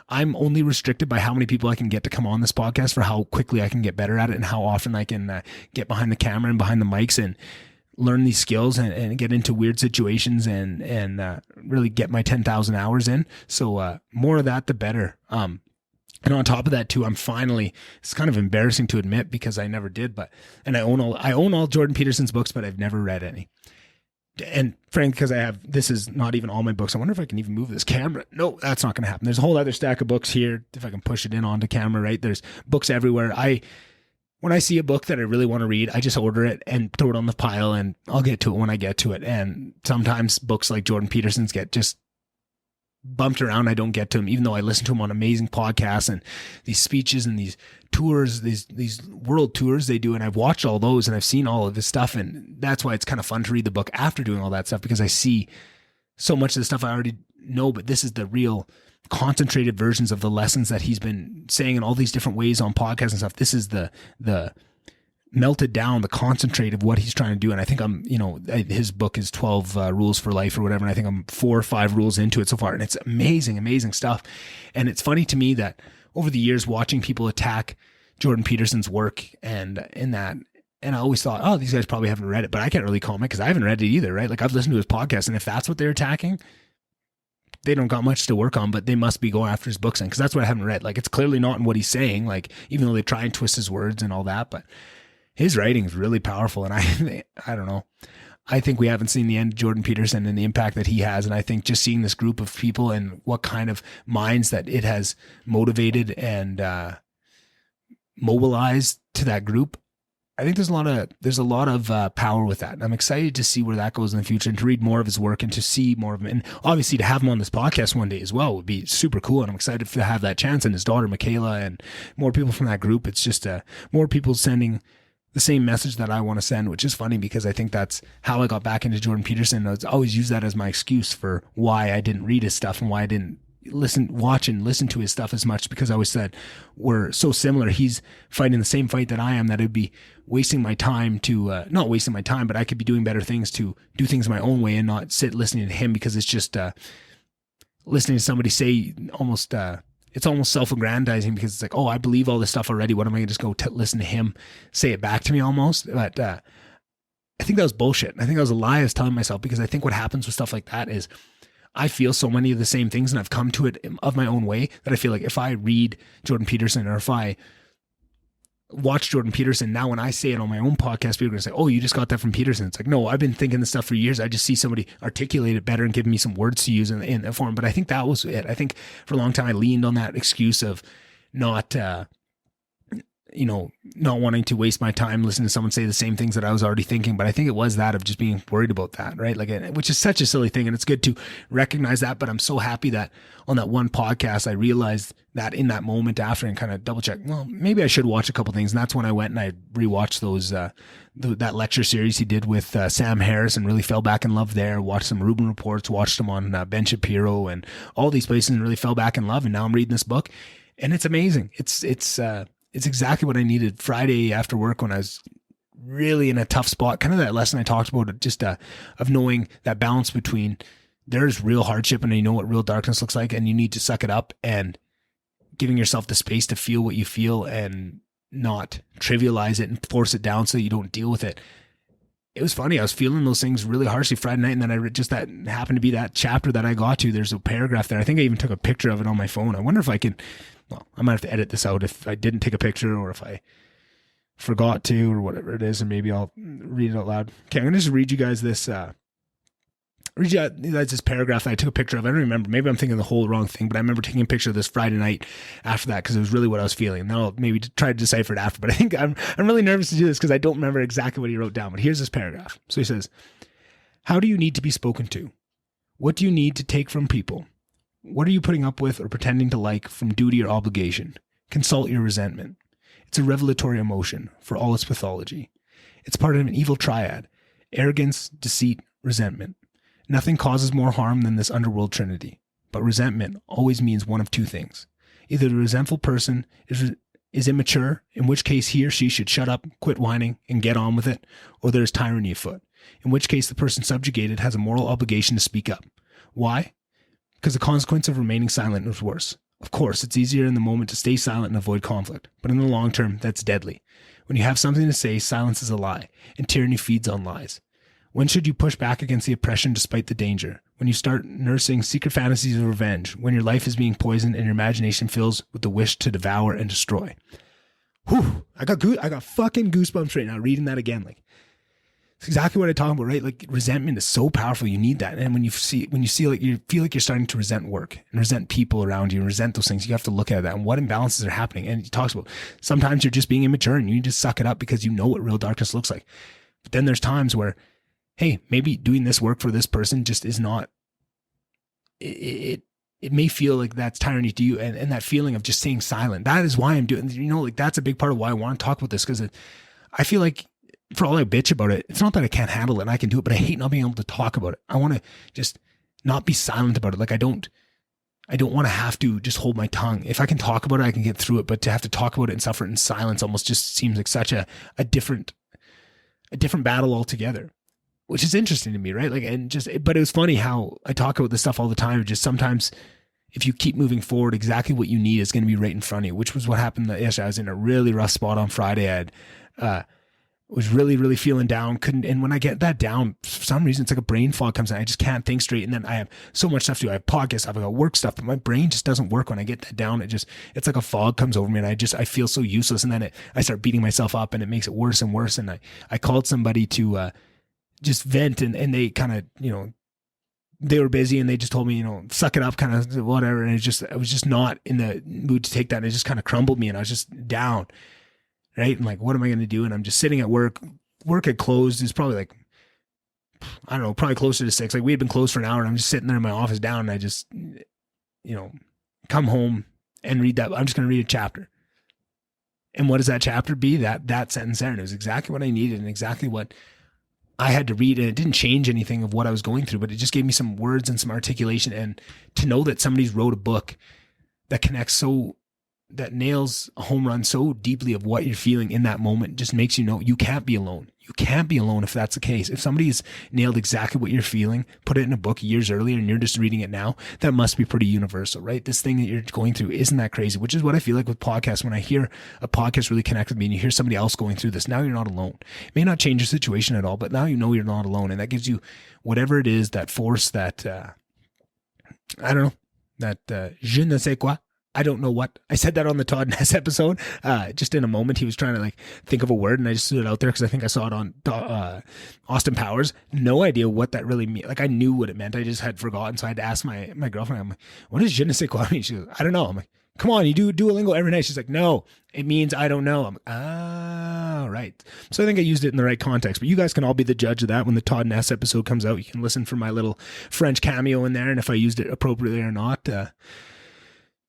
S1: I'm only restricted by how many people I can get to come on this podcast for how quickly I can get better at it and how often I can get behind the camera and behind the mics and learn these skills and get into weird situations and really get my 10,000 hours in. So more of that, the better. And on top of that too, it's kind of embarrassing to admit because I never did, and I own all Jordan Peterson's books, but I've never read any. And frankly, because this is not even all my books. I wonder if I can even move this camera. No, that's not going to happen. There's a whole other stack of books here. If I can push it in onto camera, right? There's books everywhere. When I see a book that I really want to read, I just order it and throw it on the pile, and I'll get to it when I get to it. And sometimes books like Jordan Peterson's get just bumped around. I don't get to him, even though I listen to him on amazing podcasts and these speeches and these tours, these world tours they do. And I've watched all those and I've seen all of his stuff. And that's why it's kind of fun to read the book after doing all that stuff, because I see so much of the stuff I already know, but this is the real concentrated versions of the lessons that he's been saying in all these different ways on podcasts and stuff. This is the melted down, the concentrate of what he's trying to do. And I think his book is 12 rules for life or whatever. And I think I'm 4 or 5 rules into it so far. And it's amazing, amazing stuff. And it's funny to me that over the years, watching people attack Jordan Peterson's work and I always thought, oh, these guys probably haven't read it, but I can't really comment because I haven't read it either, right? Like I've listened to his podcast, and if that's what they're attacking, they don't got much to work on, but they must be going after his books then, because that's what I haven't read. Like it's clearly not in what he's saying, like even though they try and twist his words and all that, but his writing is really powerful. And I don't know. I think we haven't seen the end of Jordan Peterson and the impact that he has. And I think just seeing this group of people and what kind of minds that it has motivated and mobilized to that group, I think there's a lot of power with that. And I'm excited to see where that goes in the future and to read more of his work and to see more of him. And obviously to have him on this podcast one day as well would be super cool. And I'm excited to have that chance, and his daughter, Michaela, and more people from that group. It's just more people sending the same message that I want to send, which is funny because I think that's how I got back into Jordan Peterson. I always use that as my excuse for why I didn't read his stuff and why I didn't watch and listen to his stuff as much, because I always said we're so similar. He's fighting the same fight that I am, that it'd be wasting my time to, not wasting my time, but I could be doing better things to do things my own way and not sit listening to him, because it's just listening to somebody say almost, it's almost self-aggrandizing because it's like, oh, I believe all this stuff already. What am I going to just go listen to him say it back to me almost? But I think that was bullshit. I think that was a lie I was telling myself, because I think what happens with stuff like that is I feel so many of the same things, and I've come to it of my own way, that I feel like if I read Jordan Peterson, or if I watch Jordan Peterson, now when I say it on my own podcast, people are going to say, oh, you just got that from Peterson. It's like, no, I've been thinking this stuff for years. I just see somebody articulate it better and give me some words to use in that form. But I think that was it. I think for a long time I leaned on that excuse of not wanting to waste my time listening to someone say the same things that I was already thinking. But I think it was that of just being worried about that, right? Like, which is such a silly thing, and it's good to recognize that. But I'm so happy that on that one podcast, I realized that in that moment after, and kind of double check, well, maybe I should watch a couple things. And that's when I went and I rewatched those, that lecture series he did with Sam Harris, and really fell back in love there. Watched some Rubin Reports, watched him on Ben Shapiro and all these places, and really fell back in love. And now I'm reading this book, and it's amazing. It's exactly what I needed Friday after work when I was really in a tough spot. Kind of that lesson I talked about, just of knowing that balance between there's real hardship and you know what real darkness looks like, and you need to suck it up, and giving yourself the space to feel what you feel and not trivialize it and force it down so that you don't deal with it. It was funny. I was feeling those things really harshly Friday night, and then I read just that happened to be that chapter that I got to. There's a paragraph there. I think I even took a picture of it on my phone. I wonder if I can, well, I might have to edit this out if I didn't take a picture, or if I forgot to, or whatever it is, and maybe I'll read it out loud. Okay, I'm going to just read you guys this, that's this paragraph that I took a picture of. I don't remember. Maybe I'm thinking the whole wrong thing, but I remember taking a picture of this Friday night after that, because it was really what I was feeling. And then I'll maybe try to decipher it after. But I think I'm really nervous to do this because I don't remember exactly what he wrote down. But here's this paragraph. So he says, how do you need to be spoken to? What do you need to take from people? What are you putting up with or pretending to like from duty or obligation? Consult your resentment. It's a revelatory emotion for all its pathology. It's part of an evil triad: arrogance, deceit, resentment. Nothing causes more harm than this underworld trinity, but resentment always means one of two things. Either the resentful person is immature, in which case he or she should shut up, quit whining, and get on with it, or there is tyranny afoot, in which case the person subjugated has a moral obligation to speak up. Why? Because the consequence of remaining silent is worse. Of course, it's easier in the moment to stay silent and avoid conflict, but in the long term, that's deadly. When you have something to say, silence is a lie, and tyranny feeds on lies. When should you push back against the oppression despite the danger? When you start nursing secret fantasies of revenge, when your life is being poisoned and your imagination fills with the wish to devour and destroy. Whew, I got fucking goosebumps right now reading that again. Like, it's exactly what I talk about, right? Like, resentment is so powerful. You need that. And when you feel like you're starting to resent work and resent people around you and resent those things, you have to look at that and what imbalances are happening. And he talks about sometimes you're just being immature and you need to suck it up because you know what real darkness looks like. But then there's times where, hey, maybe doing this work for this person just is not, it may feel like that's tyranny to you, and that feeling of just staying silent. That is why I'm doing, like, that's a big part of why I want to talk about this, because I feel like for all I bitch about it, it's not that I can't handle it and I can do it, but I hate not being able to talk about it. I want to just not be silent about it. Like, I don't want to have to just hold my tongue. If I can talk about it, I can get through it, but to have to talk about it and suffer it in silence almost just seems like such a different battle altogether. Which is interesting to me, right? Like, but it was funny how I talk about this stuff all the time. Just sometimes if you keep moving forward, exactly what you need is going to be right in front of you, which was what happened yesterday. I was in a really rough spot on Friday. Was really, really feeling down. And when I get that down, for some reason, it's like a brain fog comes in. I just can't think straight. And then I have so much stuff to do. I have podcasts, I've got work stuff, but my brain just doesn't work when I get that down. It's like a fog comes over me, and I feel so useless. And then I start beating myself up, and it makes it worse and worse. And I called somebody to, just vent, and they kind of, they were busy and they just told me, suck it up, kind of whatever. And I was just not in the mood to take that. And it just kind of crumbled me, and I was just down. Right. And like, what am I going to do? And I'm just sitting at work. Work had closed. It's probably like, I don't know, probably closer to 6. Like, we had been closed for an hour, and I'm just sitting there in my office down, and I just, come home and read that. I'm just going to read a chapter. And what does that chapter be? That sentence there. And it was exactly what I needed and exactly what I had to read, and it didn't change anything of what I was going through, but it just gave me some words and some articulation. And to know that somebody's wrote a book that connects that nails a home run so deeply of what you're feeling in that moment just makes you know you can't be alone. You can't be alone if that's the case. If somebody's nailed exactly what you're feeling, put it in a book years earlier and you're just reading it now, that must be pretty universal, right? This thing that you're going through isn't that crazy, which is what I feel like with podcasts. When I hear a podcast really connect with me and you hear somebody else going through this, now you're not alone. It may not change your situation at all, but now you know you're not alone. And that gives you whatever it is, that force, that, I don't know, that je ne sais quoi. I don't know what. I said that on the Todd Ness episode. Just in a moment, he was trying to like think of a word, and I just threw it out there because I think I saw it on Austin Powers. No idea what that really means. Like I knew what it meant. I just had forgotten. So I had to ask my girlfriend, I'm like, what does je ne sais quoi mean? She goes, I don't know. I'm like, come on, you do Duolingo every night. She's like, no, it means I don't know. I'm like, ah, right. So I think I used it in the right context, but you guys can all be the judge of that. When the Todd Ness episode comes out, you can listen for my little French cameo in there. And if I used it appropriately or not,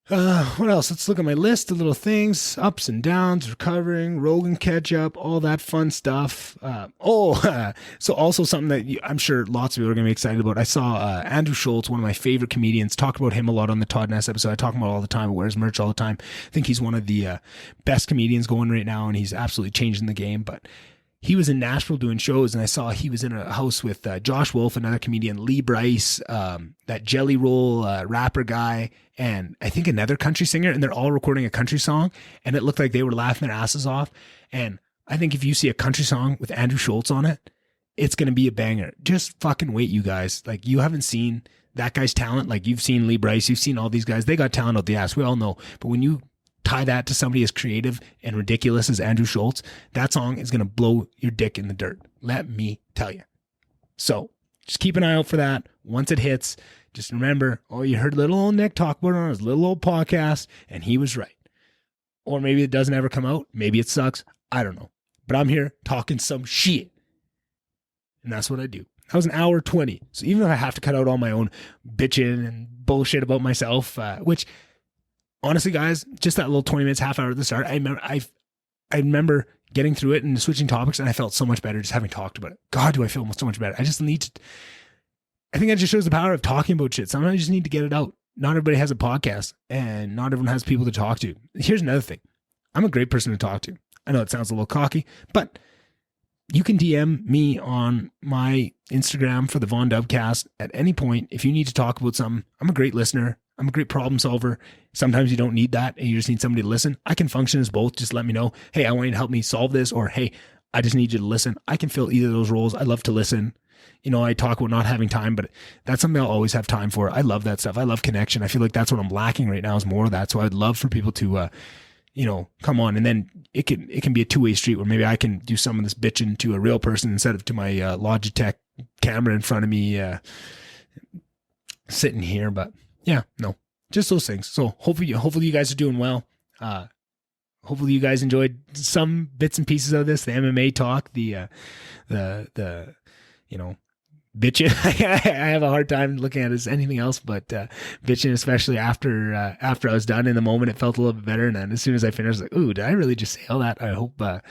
S1: what else? Let's look at my list of little things, ups and downs, recovering, Rogan catch up, all that fun stuff. So also something that I'm sure lots of you are going to be excited about. I saw Andrew Schultz, one of my favorite comedians, talk about him a lot on the Todd Ness episode. I talk about all the time, wears merch all the time. I think he's one of the best comedians going right now, and he's absolutely changing the game. But he was in Nashville doing shows, and I saw he was in a house with Josh Wolf, another comedian, Lee Bryce, that Jelly Roll rapper guy, and I think another country singer, and they're all recording a country song, and it looked like they were laughing their asses off. And I think if you see a country song with Andrew Schultz on it, it's going to be a banger. Just fucking wait, you guys. Like, you haven't seen that guy's talent. Like, you've seen Lee Bryce, you've seen all these guys. They got talent out the ass. We all know. But when you tie that to somebody as creative and ridiculous as Andrew Schultz, that song is going to blow your dick in the dirt. Let me tell you. So just keep an eye out for that. Once it hits, just remember, oh, you heard little old Nick talk about it on his little old podcast, and he was right. Or maybe it doesn't ever come out. Maybe it sucks. I don't know. But I'm here talking some shit. And that's what I do. That was an hour 20. So even if I have to cut out all my own bitching and bullshit about myself, which honestly, guys, just that little 20 minutes, half hour at the start, I remember getting through it and switching topics, and I felt so much better just having talked about it. God, do I feel so much better. I just need to, I think that just shows the power of talking about shit. Sometimes you just need to get it out. Not everybody has a podcast, and not everyone has people to talk to. Here's another thing. I'm a great person to talk to. I know it sounds a little cocky, but you can DM me on my Instagram for the VonDubCast at any point if you need to talk about something. I'm a great listener. I'm a great problem solver. Sometimes you don't need that and you just need somebody to listen. I can function as both. Just let me know, hey, I want you to help me solve this, or hey, I just need you to listen. I can fill either of those roles. I love to listen. You know, I talk about not having time, but that's something I'll always have time for. I love that stuff. I love connection. I feel like that's what I'm lacking right now, is more of that. So I'd love for people to, come on. And then it can be a two-way street where maybe I can do some of this bitching to a real person instead of to my Logitech camera in front of me sitting here. But yeah, no, just those things. So hopefully you guys are doing well. Hopefully you guys enjoyed some bits and pieces of this, the MMA talk, the bitching. I have a hard time looking at it as anything else but bitching, especially after I was done. In the moment, it felt a little bit better, and then as soon as I finished, I was like, ooh, did I really just say all that? I hope I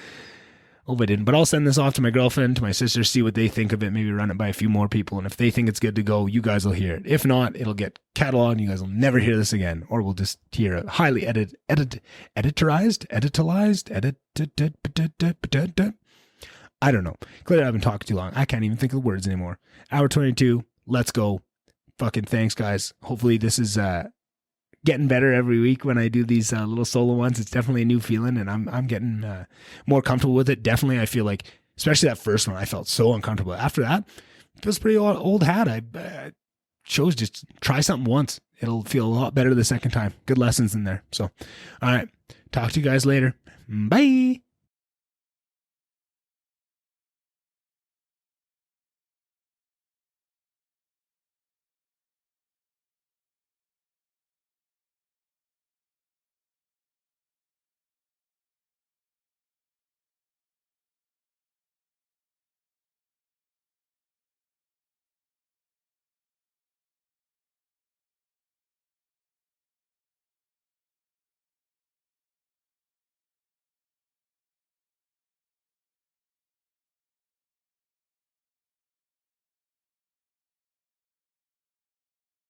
S1: didn't. But I'll send this off to my girlfriend, to my sister, see what they think of it, maybe run it by a few more people, and if they think it's good to go, you guys will hear it. If not, it'll get cataloged, and you guys will never hear this again, or we'll just hear a highly editorized. I don't know. Clearly I've been talking too long. I can't even think of the words anymore. Hour 22. Let's go. Fucking thanks, guys. Hopefully this is getting better every week when I do these little solo ones. It's definitely a new feeling, and I'm getting more comfortable with it. Definitely, I feel like, especially that first one, I felt so uncomfortable. After that, it feels pretty old hat. I chose just try something once. It'll feel a lot better the second time. Good lessons in there. So, all right. Talk to you guys later. Bye.